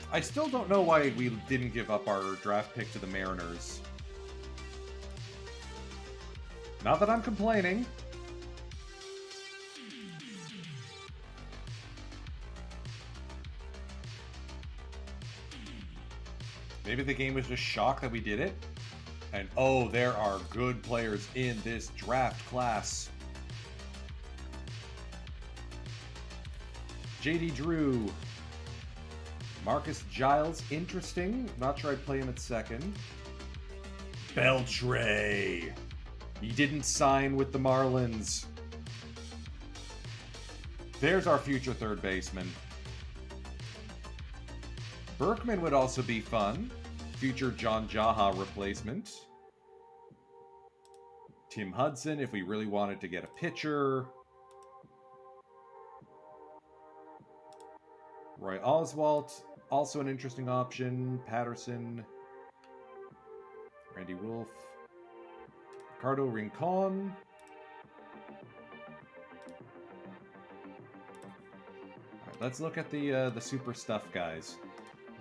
I still don't know why we didn't give up our draft pick to the Mariners. Not that I'm complaining. Maybe the game was just shocked that we did it. And oh, there are good players in this draft class. JD Drew. Marcus Giles, interesting. Not sure I'd play him at second. Beltray. He didn't sign with the Marlins. There's our future third baseman. Berkman would also be fun. Future John Jaha replacement. Tim Hudson if we really wanted to get a pitcher. Roy Oswalt, also an interesting option. Patterson. Randy Wolf. Ricardo Rincon. Alright, let's look at the super stuff guys.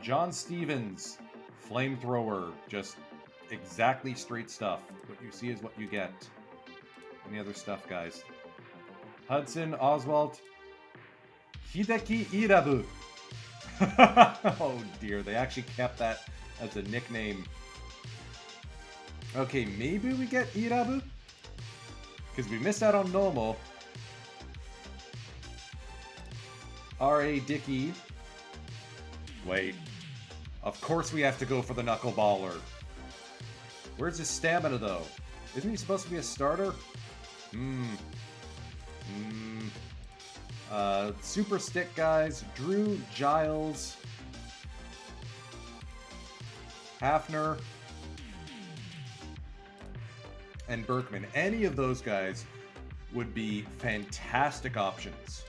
John Stevens, flamethrower, just exactly straight stuff. What you see is what you get. Any other stuff, guys? Hudson, Oswalt, Hideki Irabu. Oh dear, they actually kept that as a nickname. Okay, maybe we get Irabu? Because we missed out on Nomo. R.A. Dickey. Wait. Of course we have to go for the knuckleballer. Where's his stamina, though? Isn't he supposed to be a starter? Super stick guys. Drew, Giles. Hafner. And Berkman. Any of those guys would be fantastic options.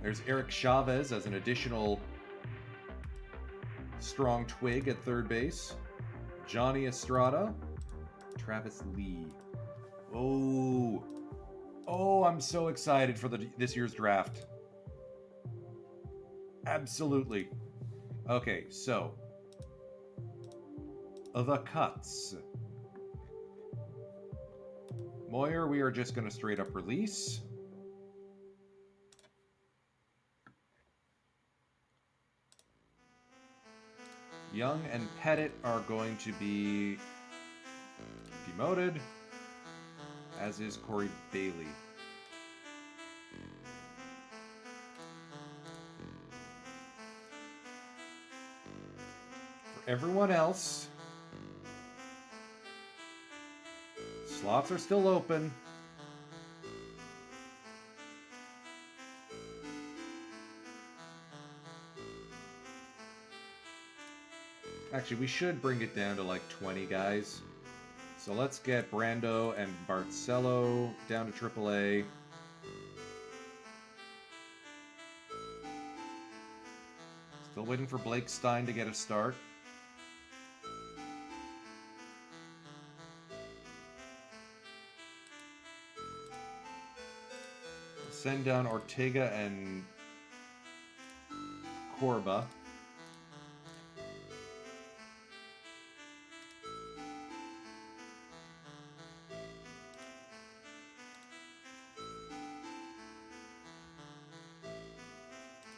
There's Eric Chavez as an additional strong twig at third base. Johnny Estrada. Travis Lee. Oh, I'm so excited for this year's draft. Absolutely. Okay, so the cuts. Moyer, we are just going to straight up release. Young and Pettit are going to be demoted, as is Corey Bailey. For everyone else, slots are still open. Actually, we should bring it down to like 20 guys. So let's get Brando and Barcelo down to AAA. Still waiting for Blake Stein to get a start. Send down Ortega and Corba.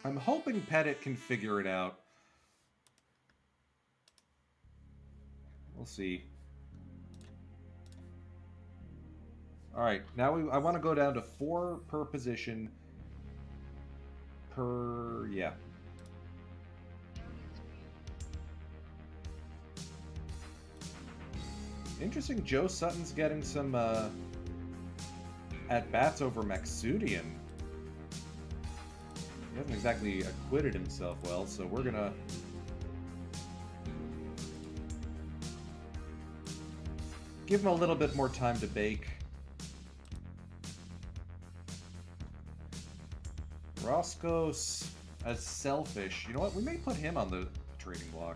I'm hoping Pettit can figure it out. We'll see. All right, now I want to go down to 4 per position. Yeah. Interesting, Joe Sutton's getting some at-bats over Maxudian. He hasn't exactly acquitted himself well, so we're gonna give him a little bit more time to bake. Roscos as selfish. You know what? We may put him on the trading block.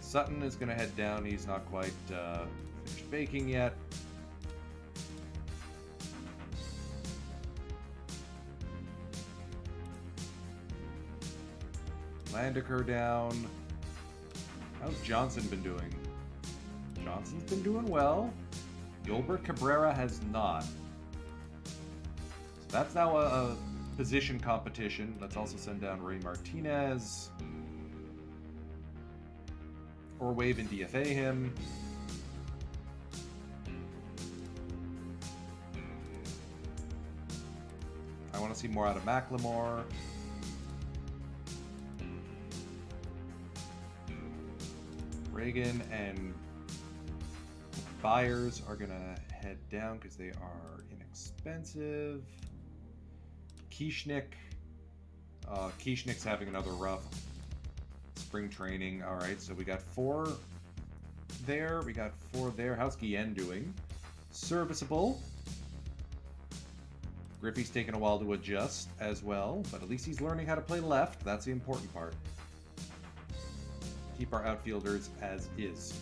Sutton is going to head down. He's not quite finished baking yet. Landiker down. How's Johnson been doing? Johnson's been doing well. Gilbert Cabrera has not. So that's now a position competition. Let's also send down Ray Martinez. Or wave and DFA him. I want to see more out of Macklemore. Reagan and Byers are going to head down because they are inexpensive. Kieschnick. Kieschnick's having another rough spring training. All right, so we got 4 there. We got 4 there. How's Guillen doing? Serviceable. Griffey's taken a while to adjust as well, but at least he's learning how to play left. That's the important part. Keep our outfielders as is.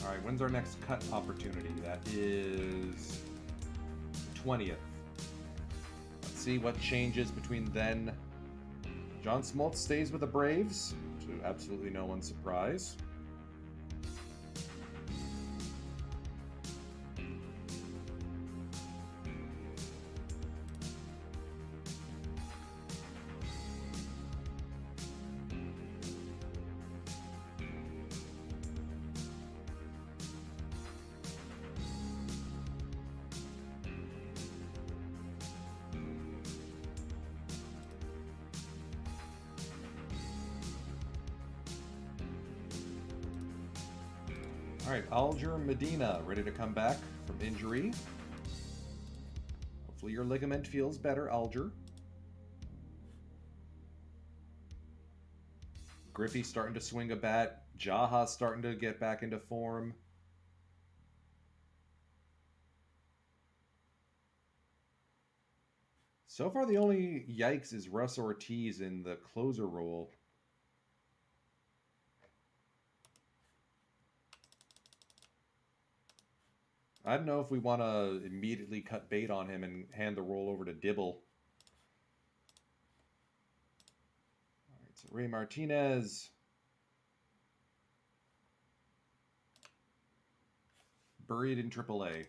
All right, when's our next cut opportunity? That is 20th. Let's see what changes between then. John Smoltz stays with the Braves, to absolutely no one's surprise. All right, Alger Medina, ready to come back from injury. Hopefully your ligament feels better, Alger. Griffey's starting to swing a bat. Jaha's starting to get back into form. So far, the only yikes is Russ Ortiz in the closer role. I don't know if we want to immediately cut bait on him and hand the role over to Dibble. All right, so Ray Martinez. Buried in AAA.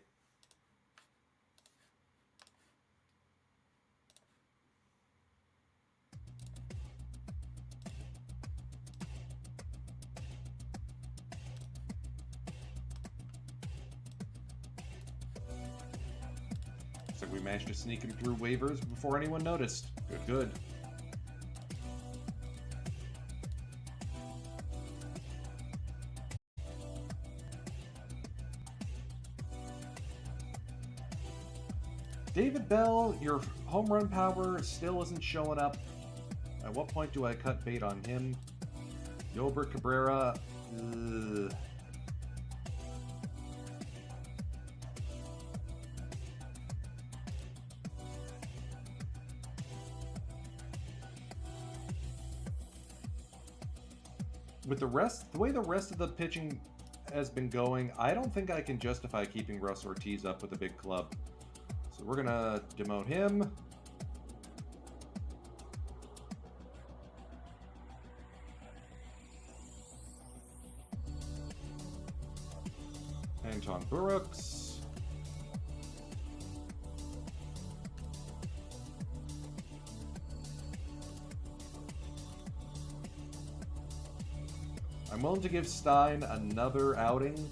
Looks like we managed to sneak him through waivers before anyone noticed. Good, good. David Bell, your home run power still isn't showing up. At what point do I cut bait on him? Gilbert Cabrera. Ugh. With the way the rest of the pitching has been going, I don't think I can justify keeping Russ Ortiz up with a big club. So we're gonna demote him. Anton Brooks. I'm willing to give Stein another outing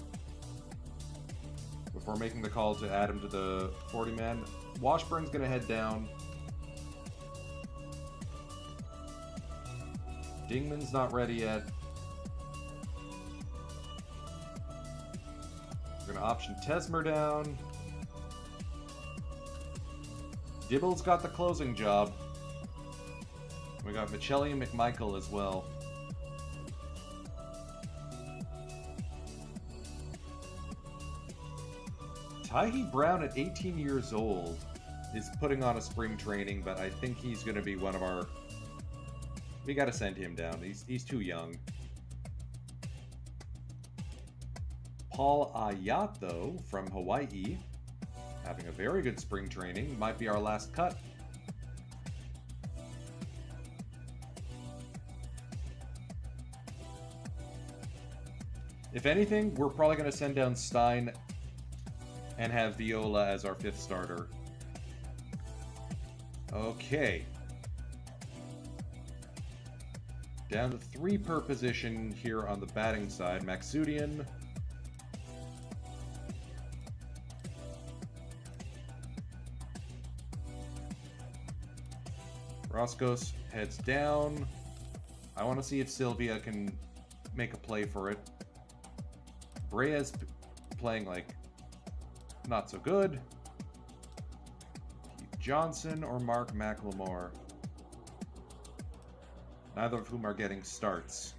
before making the call to add him to the 40-man. Washburn's going to head down. Dingman's not ready yet. We're going to option Tesmer down. Dibble's got the closing job. We got Michelli and McMichael as well. Tyhee Brown at 18 years old is putting on a spring training, but I think he's going to be one of our... We got to send him down. He's too young. Paul Ayat, though, from Hawaii, having a very good spring training. Might be our last cut. If anything, we're probably going to send down Stein and have Viola as our 5th starter. Okay. Down to 3 per position here on the batting side. Maxudian. Roscos heads down. I want to see if Sylvia can make a play for it. Brea's playing like not so good. Keith Johnson or Mark McLemore. Neither of whom are getting starts.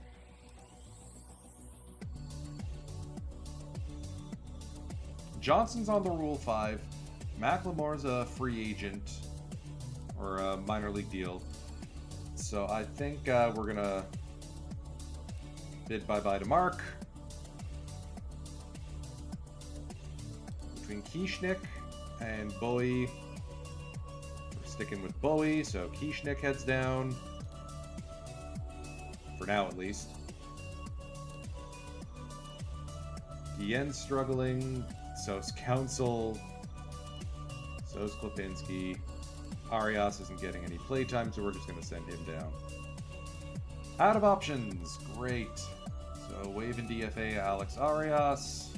Johnson's on the Rule 5. McLemore's a free agent or a minor league deal. So I think we're going to bid bye-bye to Mark. Between Kieschnick and Bowie. We're sticking with Bowie, so Kieschnick heads down. For now, at least. Guillen's struggling. So's Council. So's Klipinski. Arias isn't getting any playtime, so we're just going to send him down. Out of options. Great. So, wave in DFA, Alex Arias.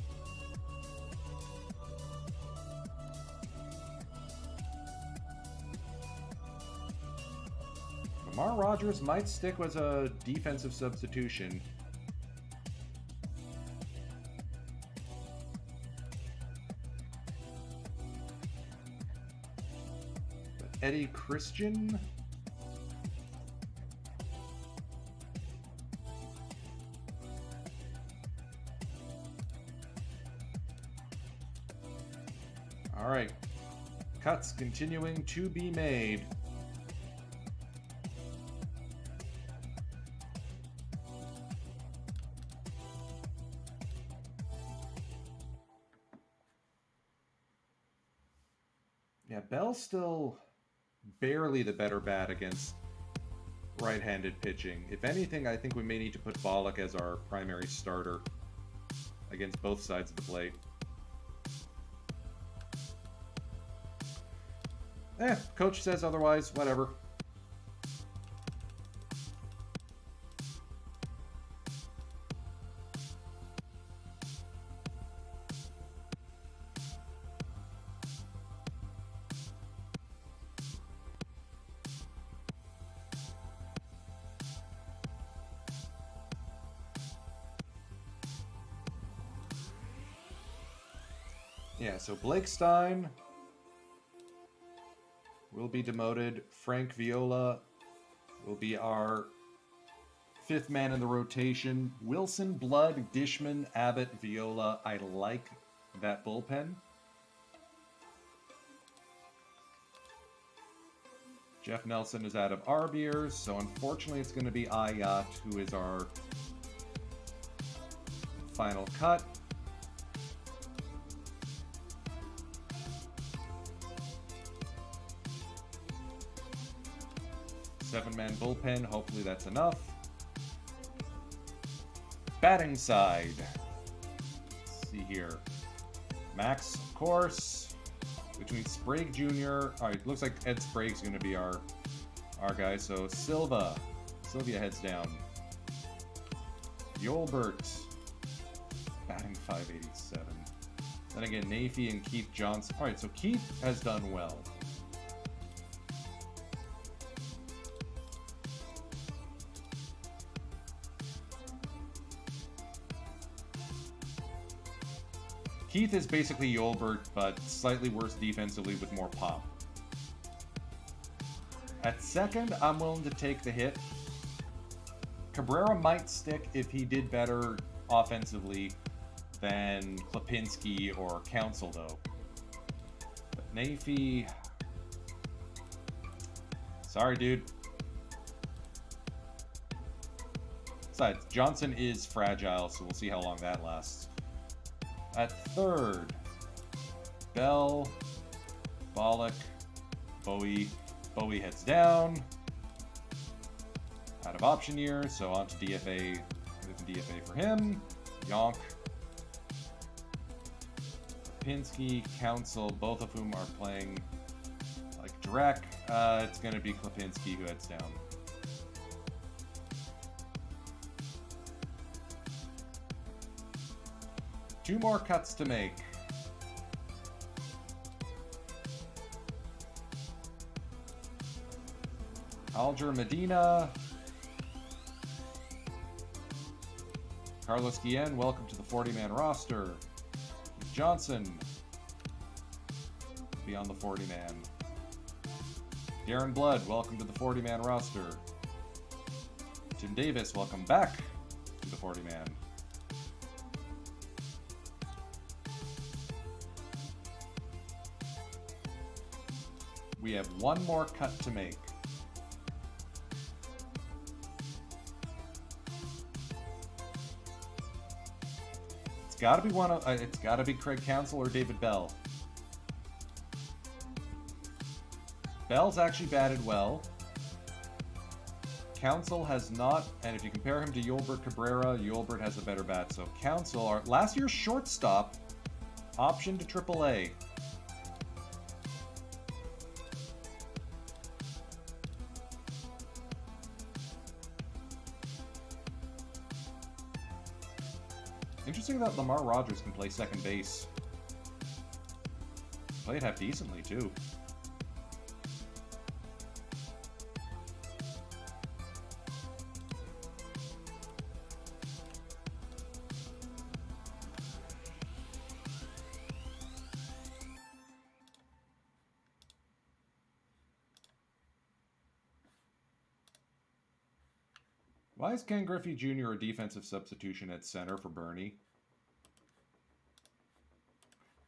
Lamar Rogers might stick with a defensive substitution. But Eddie Christian? All right. Cuts continuing to be made. Yeah, Bell's still barely the better bat against right-handed pitching. If anything, I think we may need to put Bollock as our primary starter against both sides of the plate. Coach says otherwise, whatever. Yeah, so Blake Stein will be demoted. Frank Viola will be our 5th man in the rotation. Wilson, Blood, Dishman, Abbott, Viola. I like that bullpen. Jeff Nelson is out of our beers, so unfortunately it's going to be Ayat who is our final cut. Seven-man bullpen, hopefully that's enough. Batting side. Let's see here. Max, of course. Between Sprague Jr. Alright, looks like Ed Sprague's going to be our guy. So Sylvia heads down. Yolbert. Batting 587. Then again, Nafee and Keith Johnson. Alright, so Keith has done well. Keith is basically Yolbert, but slightly worse defensively with more pop. At second, I'm willing to take the hit. Cabrera might stick if he did better offensively than Klipinski or Council, though. But Nafee... Sorry, dude. Besides, Johnson is fragile, so we'll see how long that lasts. At third, Bell, Bollock, Bowie. Bowie heads down. Out of option year, so on to DFA. DFA for him. Yonk. Klipinski, Council, both of whom are playing like Drek. It's going to be Klipinski who heads down. Two more cuts to make. Alger Medina. Carlos Guillen, welcome to the 40-man roster. Johnson, be on the 40-man. Darren Blood, welcome to the 40-man roster. Tim Davis, welcome back to the 40-man. We have one more cut to make. It's got to be one of. It's got to be Craig Counsell or David Bell. Bell's actually batted well. Counsell has not, and if you compare him to Yolbert Cabrera, Yolbert has a better bat. So Counsell, our last year's shortstop, option to AAA. Interesting that Lamar Rogers can play second base. Played half decently, too. Why is Ken Griffey Jr. a defensive substitution at center for Bernie?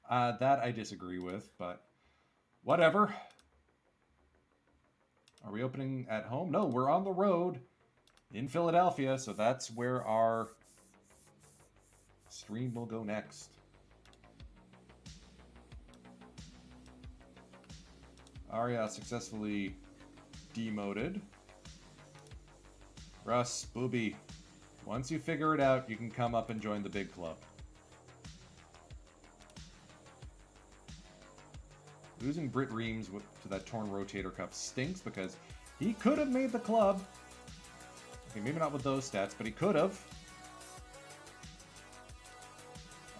That I disagree with, but whatever. Are we opening at home? No, we're on the road in Philadelphia, so that's where our stream will go next. Arya successfully demoted. Russ, Booby, once you figure it out, you can come up and join the big club. Losing Britt Reams to that torn rotator cuff stinks because he could have made the club. Okay, maybe not with those stats, but he could have.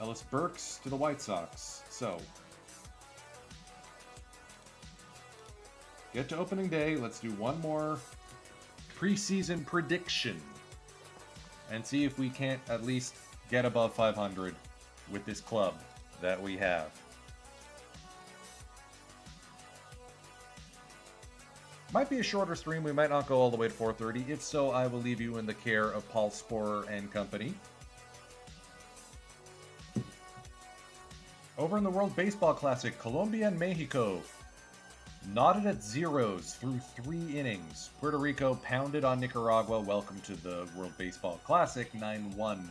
Ellis Burks to the White Sox. So, get to opening day. Let's do one more preseason prediction and see if we can't at least get above 500 with this club that we have. Might be a shorter stream. We might not go all the way to 4:30. If so, I will leave you in the care of Paul Sporer and company. Over in the World Baseball Classic, Colombia and Mexico knotted at zeros through 3 innings. Puerto Rico pounded on Nicaragua. Welcome to the World Baseball Classic, 9-1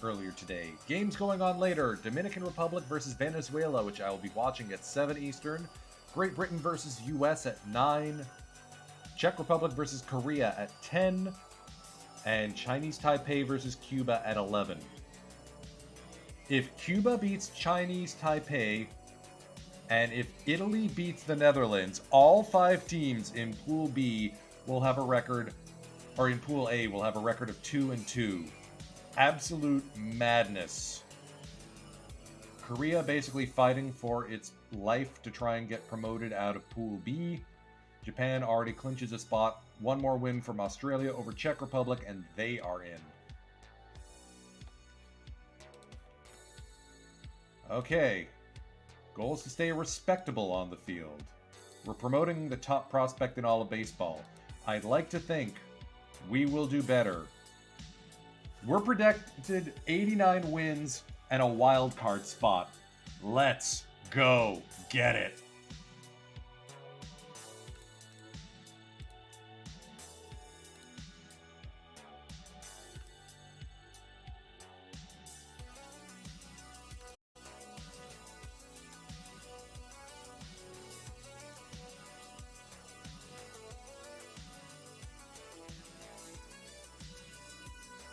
earlier today. Games going on later. Dominican Republic versus Venezuela, which I will be watching at 7 Eastern. Great Britain versus US at 9. Czech Republic versus Korea at 10. And Chinese Taipei versus Cuba at 11. If Cuba beats Chinese Taipei, and if Italy beats the Netherlands, all 5 teams in Pool B will have a record, or in Pool A will have a record of 2-2. Absolute madness. Korea basically fighting for its life to try and get promoted out of Pool B. Japan already clinches a spot. One more win from Australia over Czech Republic, and they are in. Okay. Goal is to stay respectable on the field. We're promoting the top prospect in all of baseball. I'd like to think we will do better. We're projected 89 wins and a wild card spot. Let's go get it.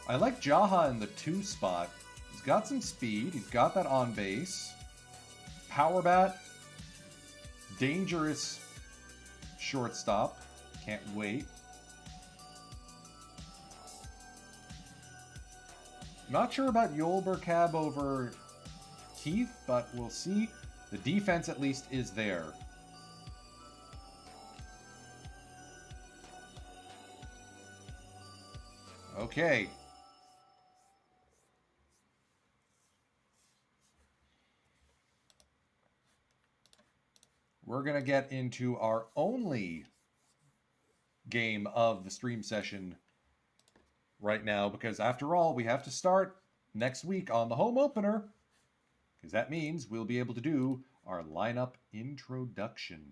I like Jaha in the 2 spot. He's got some speed. He's got that on base. Power bat. Dangerous shortstop. Can't wait. Not sure about Yolber Cab over Keith, but we'll see. The defense at least is there. Okay. We're going to get into our only game of the stream session right now, because after all, we have to start next week on the home opener, because that means we'll be able to do our lineup introduction.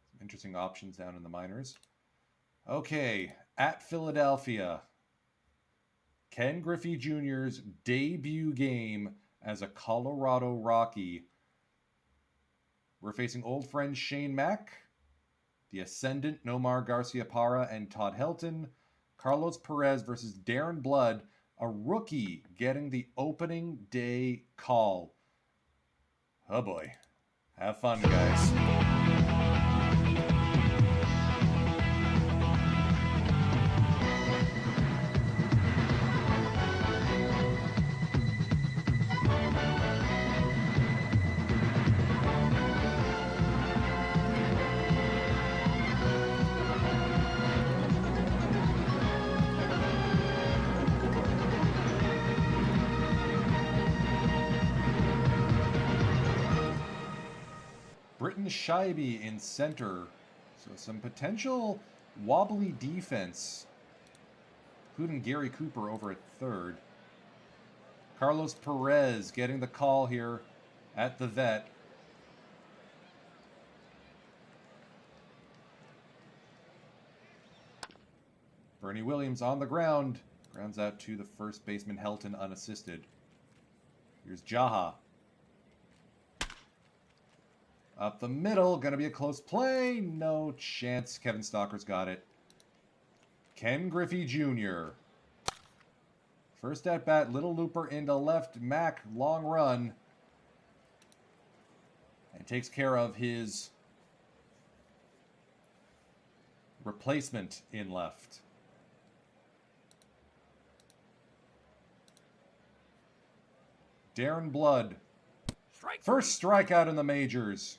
Some interesting options down in the minors. Okay, at Philadelphia, Ken Griffey Jr.'s debut game as a Colorado Rocky. We're facing old friend Shane Mack, the Ascendant Nomar Garcia-Parra and Todd Helton, Carlos Perez versus Darren Blood, a rookie getting the opening day call. Oh boy. Have fun, guys. Britton Scheibe in center. So some potential wobbly defense, including Gary Cooper over at third. Carlos Perez getting the call here at the vet. Bernie Williams on the ground. Grounds out to the first baseman Helton unassisted. Here's Jaha. Up the middle, gonna be a close play. No chance. Kevin Stalker's got it. Ken Griffey Jr. First at bat, little looper into left. Mac, long run. And takes care of his replacement in left. Darren Blood. First strikeout in the majors.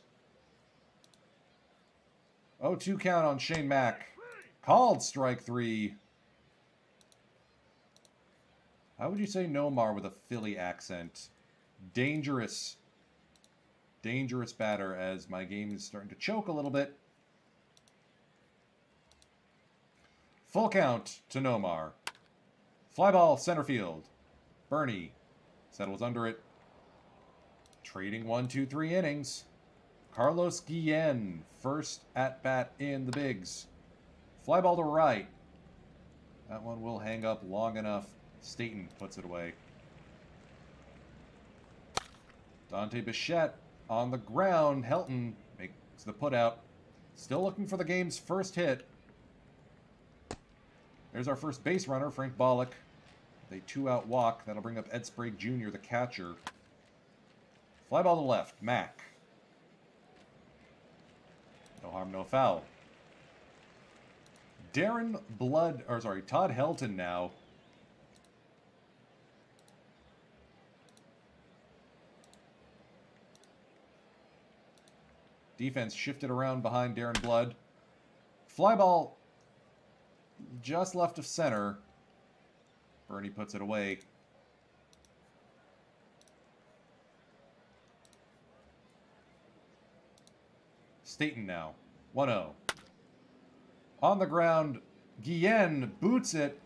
0-2 count on Shane Mack. Called strike 3. How would you say Nomar with a Philly accent? Dangerous. Dangerous batter, as my game is starting to choke a little bit. Full count to Nomar. Fly ball center field. Bernie settles under it. Trading 1, 2, 3 innings. Carlos Guillen, first at bat in the bigs. Fly ball to right. That one will hang up long enough. Staten puts it away. Dante Bichette on the ground. Helton makes the putout. Still looking for the game's first hit. There's our first base runner, Frank Bollock. A 2-out walk. That'll bring up Ed Sprague Jr., the catcher. Fly ball to left. Mack. No harm, no foul. Todd Helton now. Defense shifted around behind Darren Blood. Fly ball just left of center. Bernie puts it away. Staten now. 1-0. On the ground, Guillen boots it.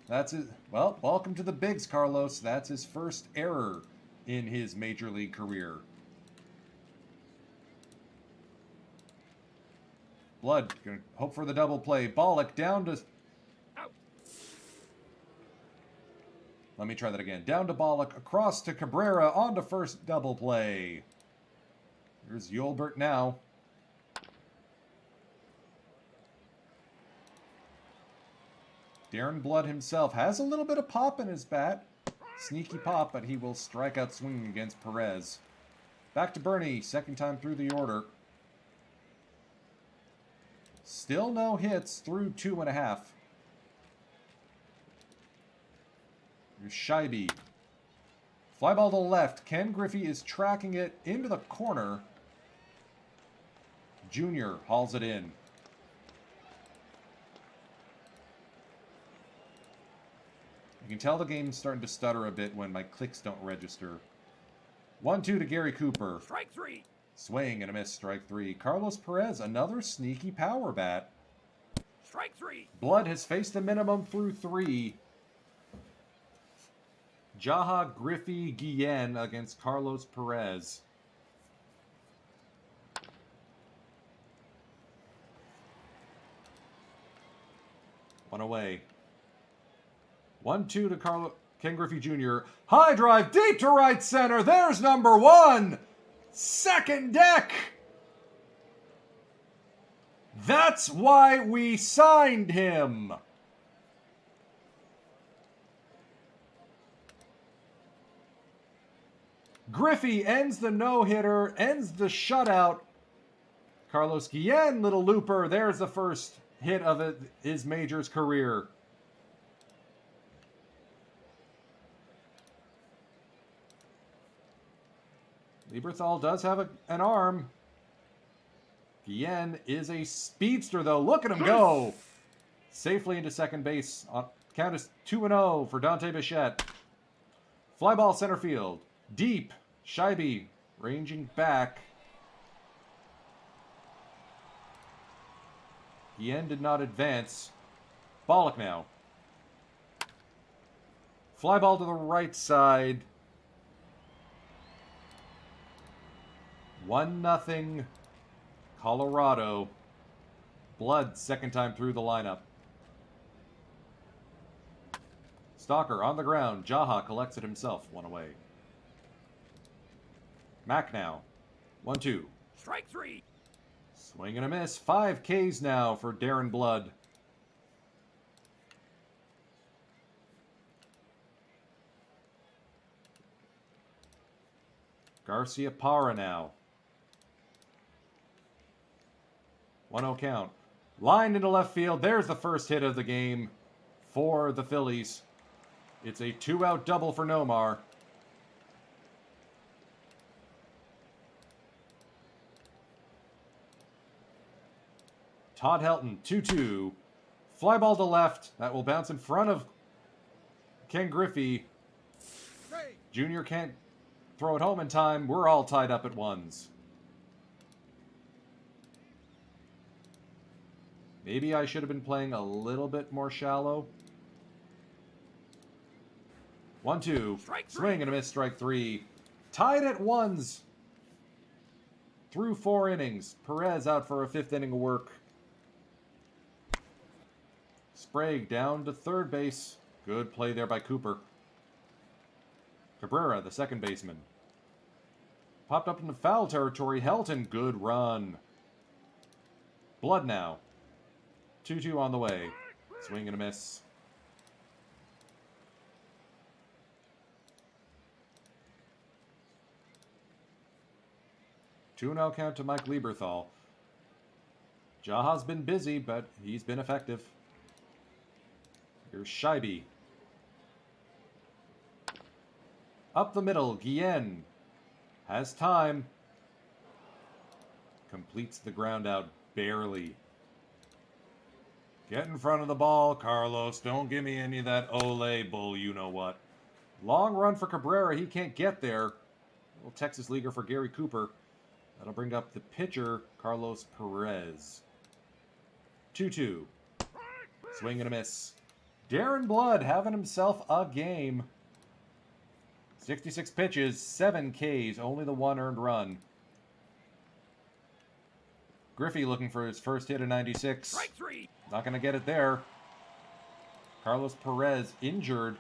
That's it. Well, welcome to the bigs, Carlos. That's his first error in his major league career. Blood, gonna hope for the double play. Bollock down to... Let me try that again. Down to Bollock, across to Cabrera, on to first double play. Here's Yolbert now. Darren Blood himself has a little bit of pop in his bat. Sneaky pop, but he will strike out swinging against Perez. Back to Bernie, second time through the order. Still no hits through 2.5. Here's Scheibe. Fly ball to the left. Ken Griffey is tracking it into the corner. Junior hauls it in. You can tell the game's starting to stutter a bit when my clicks don't register. 1-2 to Gary Cooper. Strike 3. Swing and a miss, strike 3. Carlos Perez, another sneaky power bat. Strike 3. Blood has faced a minimum through 3. Jaha Griffey Guillen against Carlos Perez. One away. 1-2 to Ken Griffey Jr. High drive deep to right center. There's number 1. Second deck. That's why we signed him. Griffey ends the no-hitter, ends the shutout. Carlos Guillen, little looper. There's the first hit of his majors career. Lieberthal does have an arm. Guillen is a speedster, though. Look at him go. Safely into second base. Count is 2-0 for Dante Bichette. Fly ball center field. Deep. Scheibe ranging back. Guillen did not advance. Bollock now. Fly ball to the right side. 1-0 Colorado. Blood second time through the lineup. Stalker on the ground. Jaha collects it himself. 1 away. Mac now. 1-2. Strike 3. Swing and a miss. 5 Ks now for Darren Blood. Garcia Parra now. 1-0 count. Line into left field. There's the first hit of the game for the Phillies. It's a 2-out double for Nomar. Todd Helton, 2-2. Fly ball to left. That will bounce in front of Ken Griffey. Junior can't throw it home in time. We're all tied up at ones. Maybe I should have been playing a little bit more shallow. 1-2. Swing and a miss, strike 3. Tied at ones. Through 4 innings. Perez out for a 5th inning of work. Sprague down to third base. Good play there by Cooper. Cabrera, the second baseman. Popped up into foul territory. Helton, good run. Blood now. 2-2 on the way. Swing and a miss. Two-now count to Mike Lieberthal. Jaha's been busy, but he's been effective. Here's Scheibe. Up the middle, Guillen has time. Completes the ground out barely. Get in front of the ball, Carlos. Don't give me any of that Ole bull, you know what. Long run for Cabrera. He can't get there. Little Texas leaguer for Gary Cooper. That'll bring up the pitcher, Carlos Perez. 2-2. Swing and a miss. Darren Blood having himself a game. 66 pitches, 7 Ks, only the 1 earned run. Griffey looking for his first hit of 96. Strike 3. Not going to get it there. Carlos Perez injured.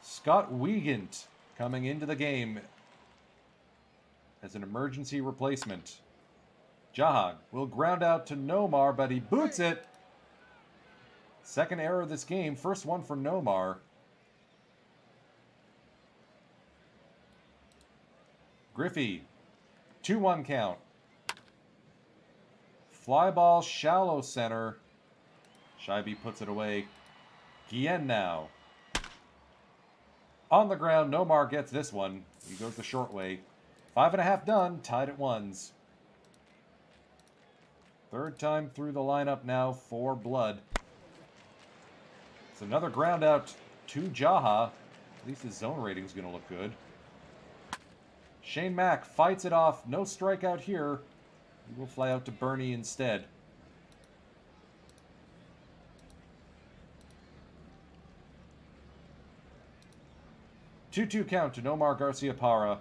Scott Wiegand coming into the game as an emergency replacement. Jahag will ground out to Nomar, but he boots it. Second error of this game. First one for Nomar. Griffey. 2-1 count. Fly ball, shallow center. Scheibe puts it away. Guillen now. On the ground, Nomar gets this one. He goes the short way. 5.5 done, tied at ones. Third time through the lineup now for Blood. It's another ground out to Jaha. At least his zone rating's going to look good. Shane Mack fights it off. No strikeout here. He will fly out to Bernie instead. Two-two count to Nomar Garcia-Parra.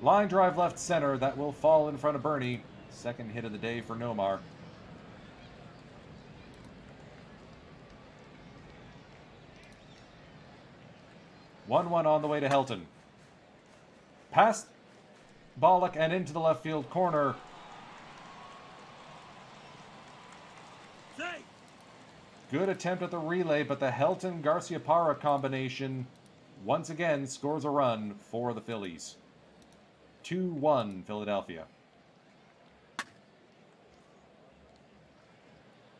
Line drive left center. That will fall in front of Bernie. Second hit of the day for Nomar. One on the way to Helton. Past Bollock and into the left field corner. Safe. Good attempt at the relay, but the Helton-Garcia-Parra combination once again scores a run for the Phillies. 2-1 Philadelphia.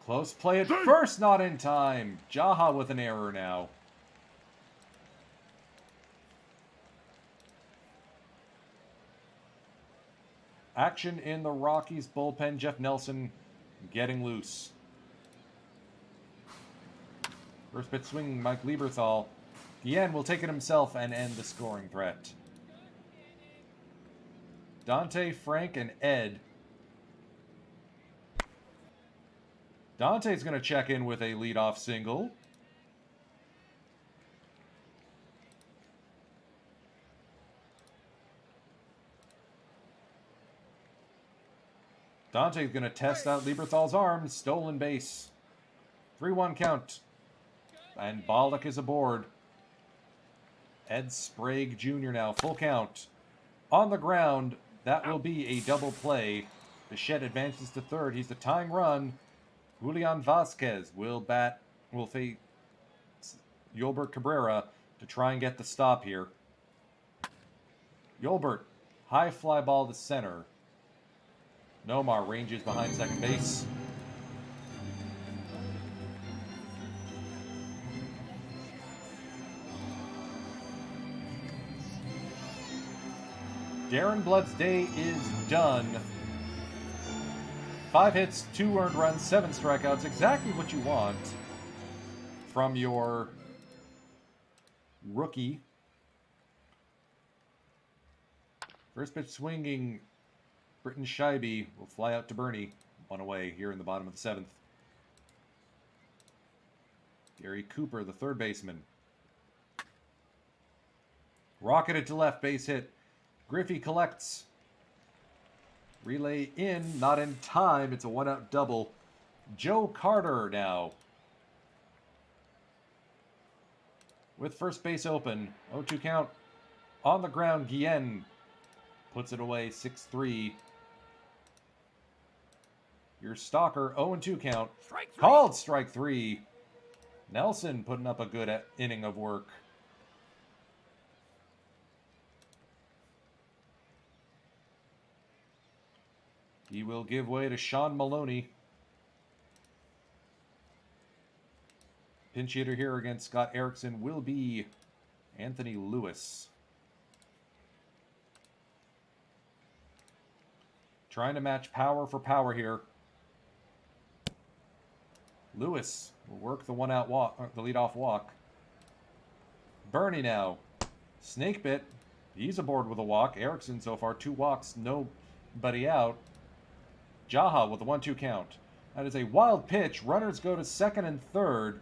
Close play at first, not in time. Jaha with an error now. Action in the Rockies bullpen. Jeff Nelson getting loose. First pitch swinging, Mike Lieberthal. Guillen will take it himself and end the scoring threat. Dante, Frank, and Ed. Dante's going to check in with a leadoff single. Dante's going to test out Lieberthal's arm. Stolen base. 3-1 count. And Bollock is aboard. Ed Sprague Jr. now. Full count. On the ground. That will be a double play. Bichette advances to third. He's the tying run. Julian Vasquez will face Yolbert Cabrera to try and get the stop here. Yolbert, high fly ball to center. Nomar ranges behind second base. Darren Blood's day is done. 5 hits, 2 earned runs, 7 strikeouts. Exactly what you want from your rookie. First pitch swinging, Britton Scheibe will fly out to Bernie. 1 away here in the bottom of the 7th. Gary Cooper, the third baseman. Rocketed to left, base hit. Griffey collects. Relay in, not in time. It's a 1-out double. Joe Carter now. With first base open. 0-2 count. On the ground, Guillen puts it away. 6-3. Your stalker, 0-2 count. Strike three. Called strike 3. Nelson putting up a good inning of work. He will give way to Sean Maloney. Pinch hitter here against Scott Erickson will be Anthony Lewis. Trying to match power for power here. Lewis will work the 1-out walk, the leadoff walk. Bernie now. Snake bit. He's aboard with a walk. Erickson so far 2 walks, nobody out. Jaha with a 1-2 count. That is a wild pitch. Runners go to second and third.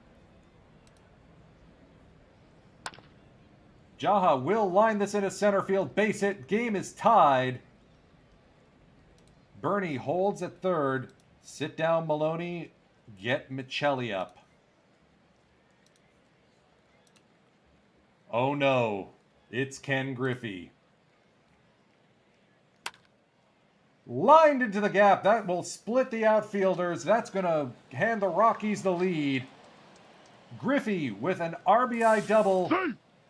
Jaha will line this into center field. Base hit. Game is tied. Bernie holds at third. Sit down, Maloney. Get Michelli up. Oh no, it's Ken Griffey. Lined into the gap. That will split the outfielders. That's going to hand the Rockies the lead. Griffey with an RBI double.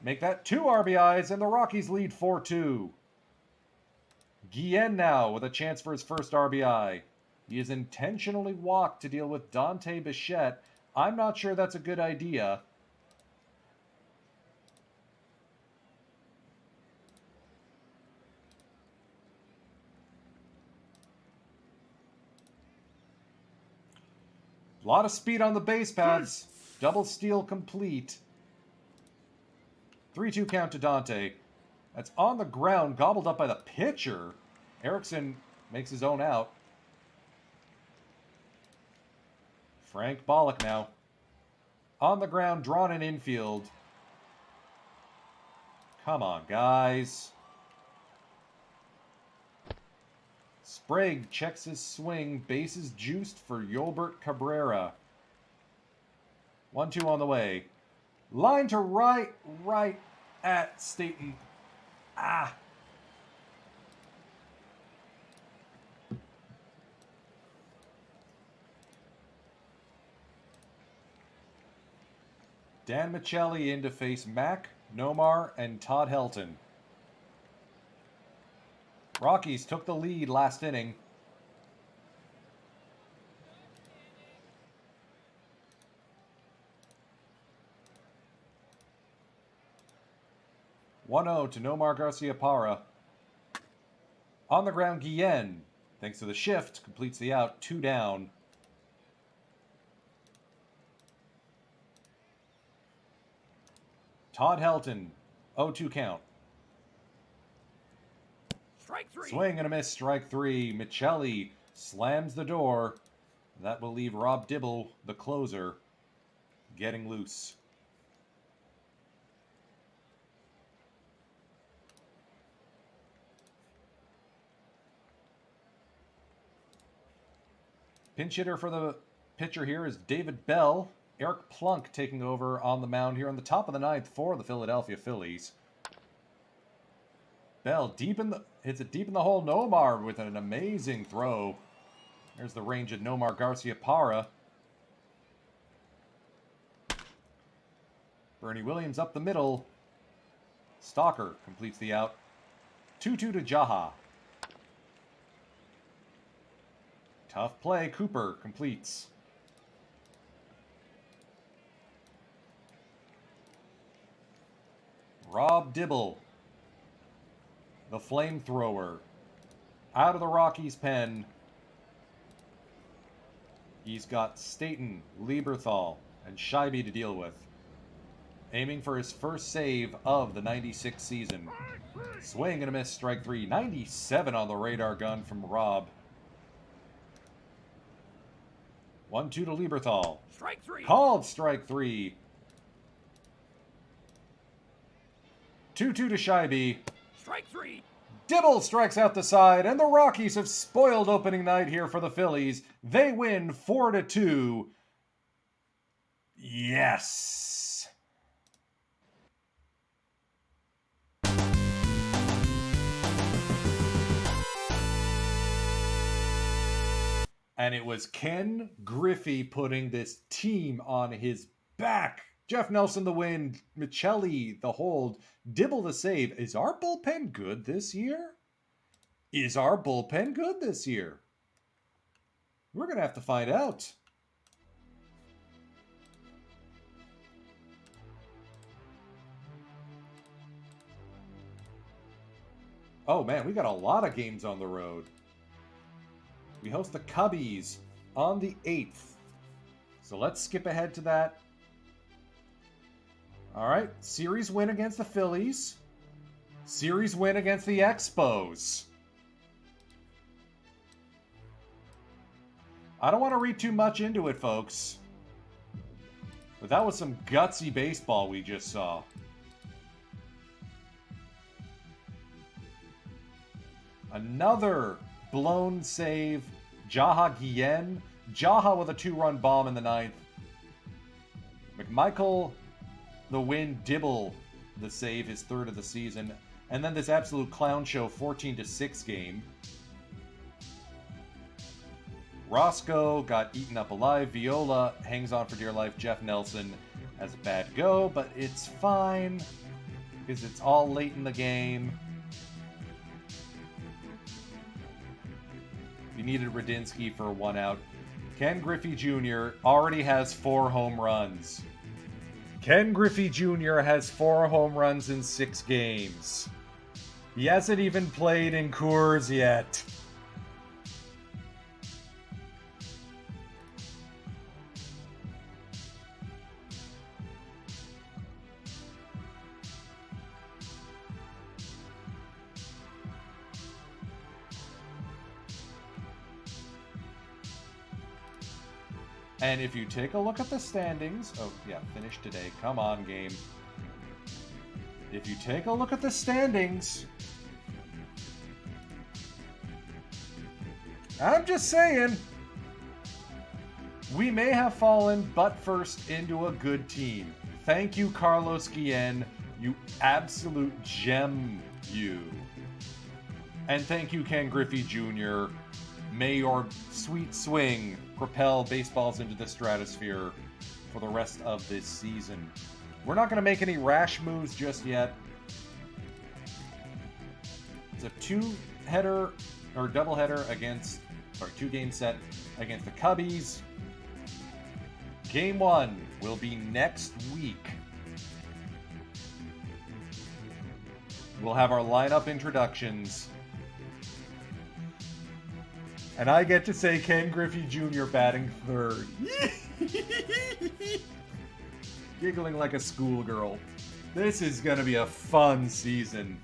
Make that 2 RBIs, and the Rockies lead 4-2. Guillen now with a chance for his first RBI. He is intentionally walked to deal with Dante Bichette. I'm not sure that's a good idea. A lot of speed on the base paths. Double steal complete. 3-2 count to Dante. That's on the ground, gobbled up by the pitcher. Erickson makes his own out. Frank Bollock now. On the ground, drawn in infield. Come on, guys. Sprague checks his swing. Bases juiced for Yolbert Cabrera. 1-2 on the way. Line to right at Staten. Ah. Dan Michelli in to face Mac, Nomar, and Todd Helton. Rockies took the lead last inning. (1-0) to Nomar Garcia-Parra. On the ground, Guillen, thanks to the shift, completes the out, 2 down. Todd Helton, 0-2 count. Strike 3. Swing and a miss, strike 3. Michelli slams the door. That will leave Rob Dibble, the closer, getting loose. Pinch hitter for the pitcher here is David Bell. Eric Plunk taking over on the mound here on the top of the ninth for the Philadelphia Phillies. Bell hits it deep in the hole. Nomar with an amazing throw. There's the range of Nomar Garcia-Parra. Bernie Williams up the middle. Stalker completes the out. 2-2 to Jaha. Tough play. Cooper completes. Rob Dibble, the flamethrower, out of the Rockies' pen. He's got Staten, Lieberthal, and Scheibe to deal with. Aiming for his first save of the 96 season. Swing and a miss, strike 3. 97 on the radar gun from Rob. 1-2 to Lieberthal. Strike 3. Called strike 3. 2-2 to Scheibe. Strike 3. Dibble strikes out the side, and the Rockies have spoiled opening night here for the Phillies. They win 4-2. Yes. And it was Ken Griffey putting this team on his back. Jeff Nelson the win, Michelli the hold, Dibble the save. Is our bullpen good this year? Is our bullpen good this year? We're going to have to find out. Oh man, we got a lot of games on the road. We host the Cubbies on the 8th. So let's skip ahead to that. All right, series win against the Phillies. Series win against the Expos. I don't want to read too much into it, folks. But that was some gutsy baseball we just saw. Another blown save. Jaha Guillen. Jaha with a 2-run bomb in the 9th. McMichael the win. Dibble the save, his third of the season. And then this absolute clown show 14-6 game. Roscoe got eaten up alive. Viola hangs on for dear life. Jeff Nelson has a bad go, but it's fine because it's all late in the game. You needed Radinsky for 1 out. Ken Griffey Jr. already has 4 home runs. Ken Griffey Jr. has 4 home runs in 6 games. He hasn't even played in Coors yet. And if you take a look at the standings... Oh, yeah, finished today. Come on, game. If you take a look at the standings... I'm just saying... We may have fallen butt first into a good team. Thank you, Carlos Guillen. You absolute gem, you. And thank you, Ken Griffey Jr. May your sweet swing propel baseballs into the stratosphere for the rest of this season. We're not going to make any rash moves just yet. It's a 2-header or doubleheader against, 2-game set against the Cubbies. Game 1 will be next week. We'll have our lineup introductions. And I get to say Ken Griffey Jr. batting third. Giggling like a schoolgirl. This is going to be a fun season.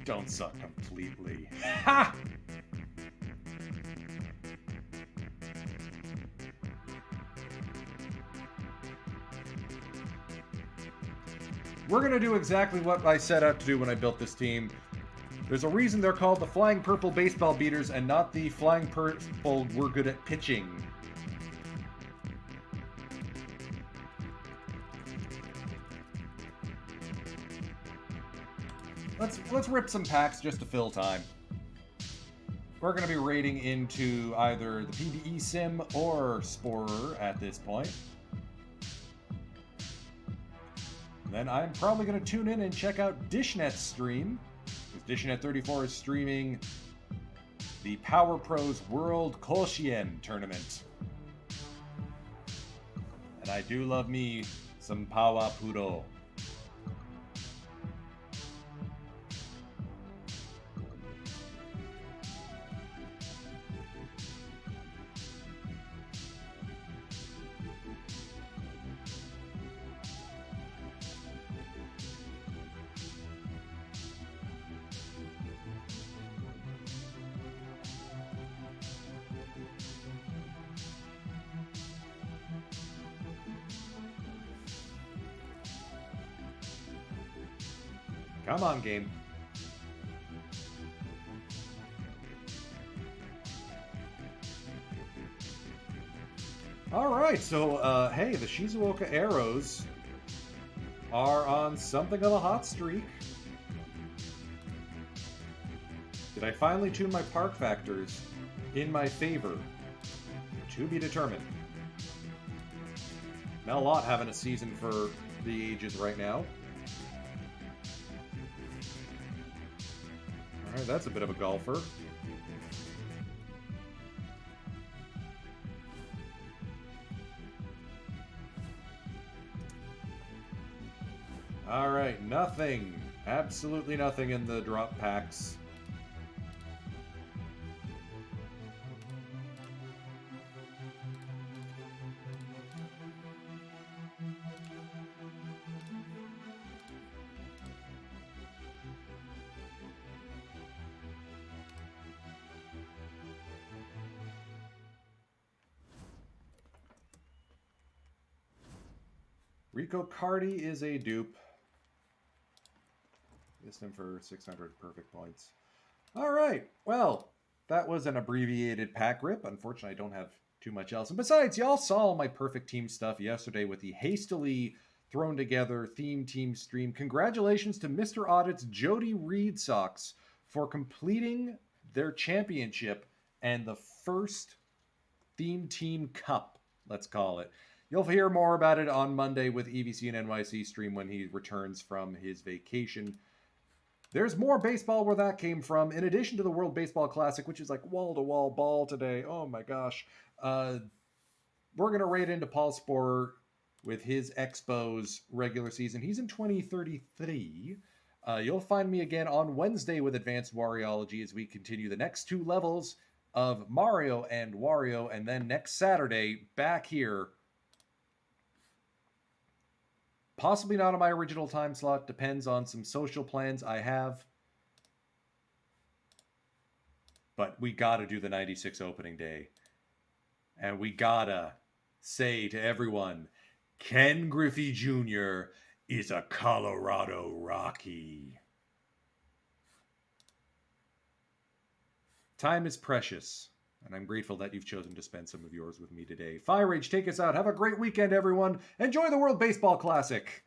Don't suck completely. Ha! We're going to do exactly what I set out to do when I built this team. There's a reason they're called the Flying Purple Baseball Beaters and not the Flying Purple We're Good at Pitching. Let's rip some packs just to fill time. We're going to be raiding into either the PBE Sim or Sporer at this point. Then I'm probably going to tune in and check out Dishnet's stream. Dishnet 34 is streaming the Power Pros World Koshien Tournament. And I do love me some Power Puro. Come on, game. All right, so, hey, the Shizuoka Arrows are on something of a hot streak. Did I finally tune my park factors in my favor? To be determined. Mel Lott having a season for the ages right now. Alright, that's a bit of a golfer. Alright, nothing. Absolutely nothing in the drop packs. Rico Cardi is a dupe. Missed him for 600 perfect points. All right. Well, that was an abbreviated pack rip. Unfortunately, I don't have too much else. And besides, y'all saw my perfect team stuff yesterday with the hastily thrown together theme team stream. Congratulations to Mr. Audit's Jody Reed Sox for completing their championship and the first theme team cup, let's call it. You'll hear more about it on Monday with EVC and NYC stream when he returns from his vacation. There's more baseball where that came from. In addition to the World Baseball Classic, which is like wall-to-wall ball today. Oh my gosh. We're going to raid into Paul Sporer with his Expos regular season. He's in 2033. You'll find me again on Wednesday with Advanced Warriology as we continue the next two levels of Mario and Wario. And then next Saturday, back here, possibly not on my original time slot. Depends on some social plans I have. But we got to do the 96 opening day. And we got to say to everyone, Ken Griffey Jr. is a Colorado Rocky. Time is precious, and I'm grateful that you've chosen to spend some of yours with me today. Firage, take us out. Have a great weekend, everyone. Enjoy the World Baseball Classic.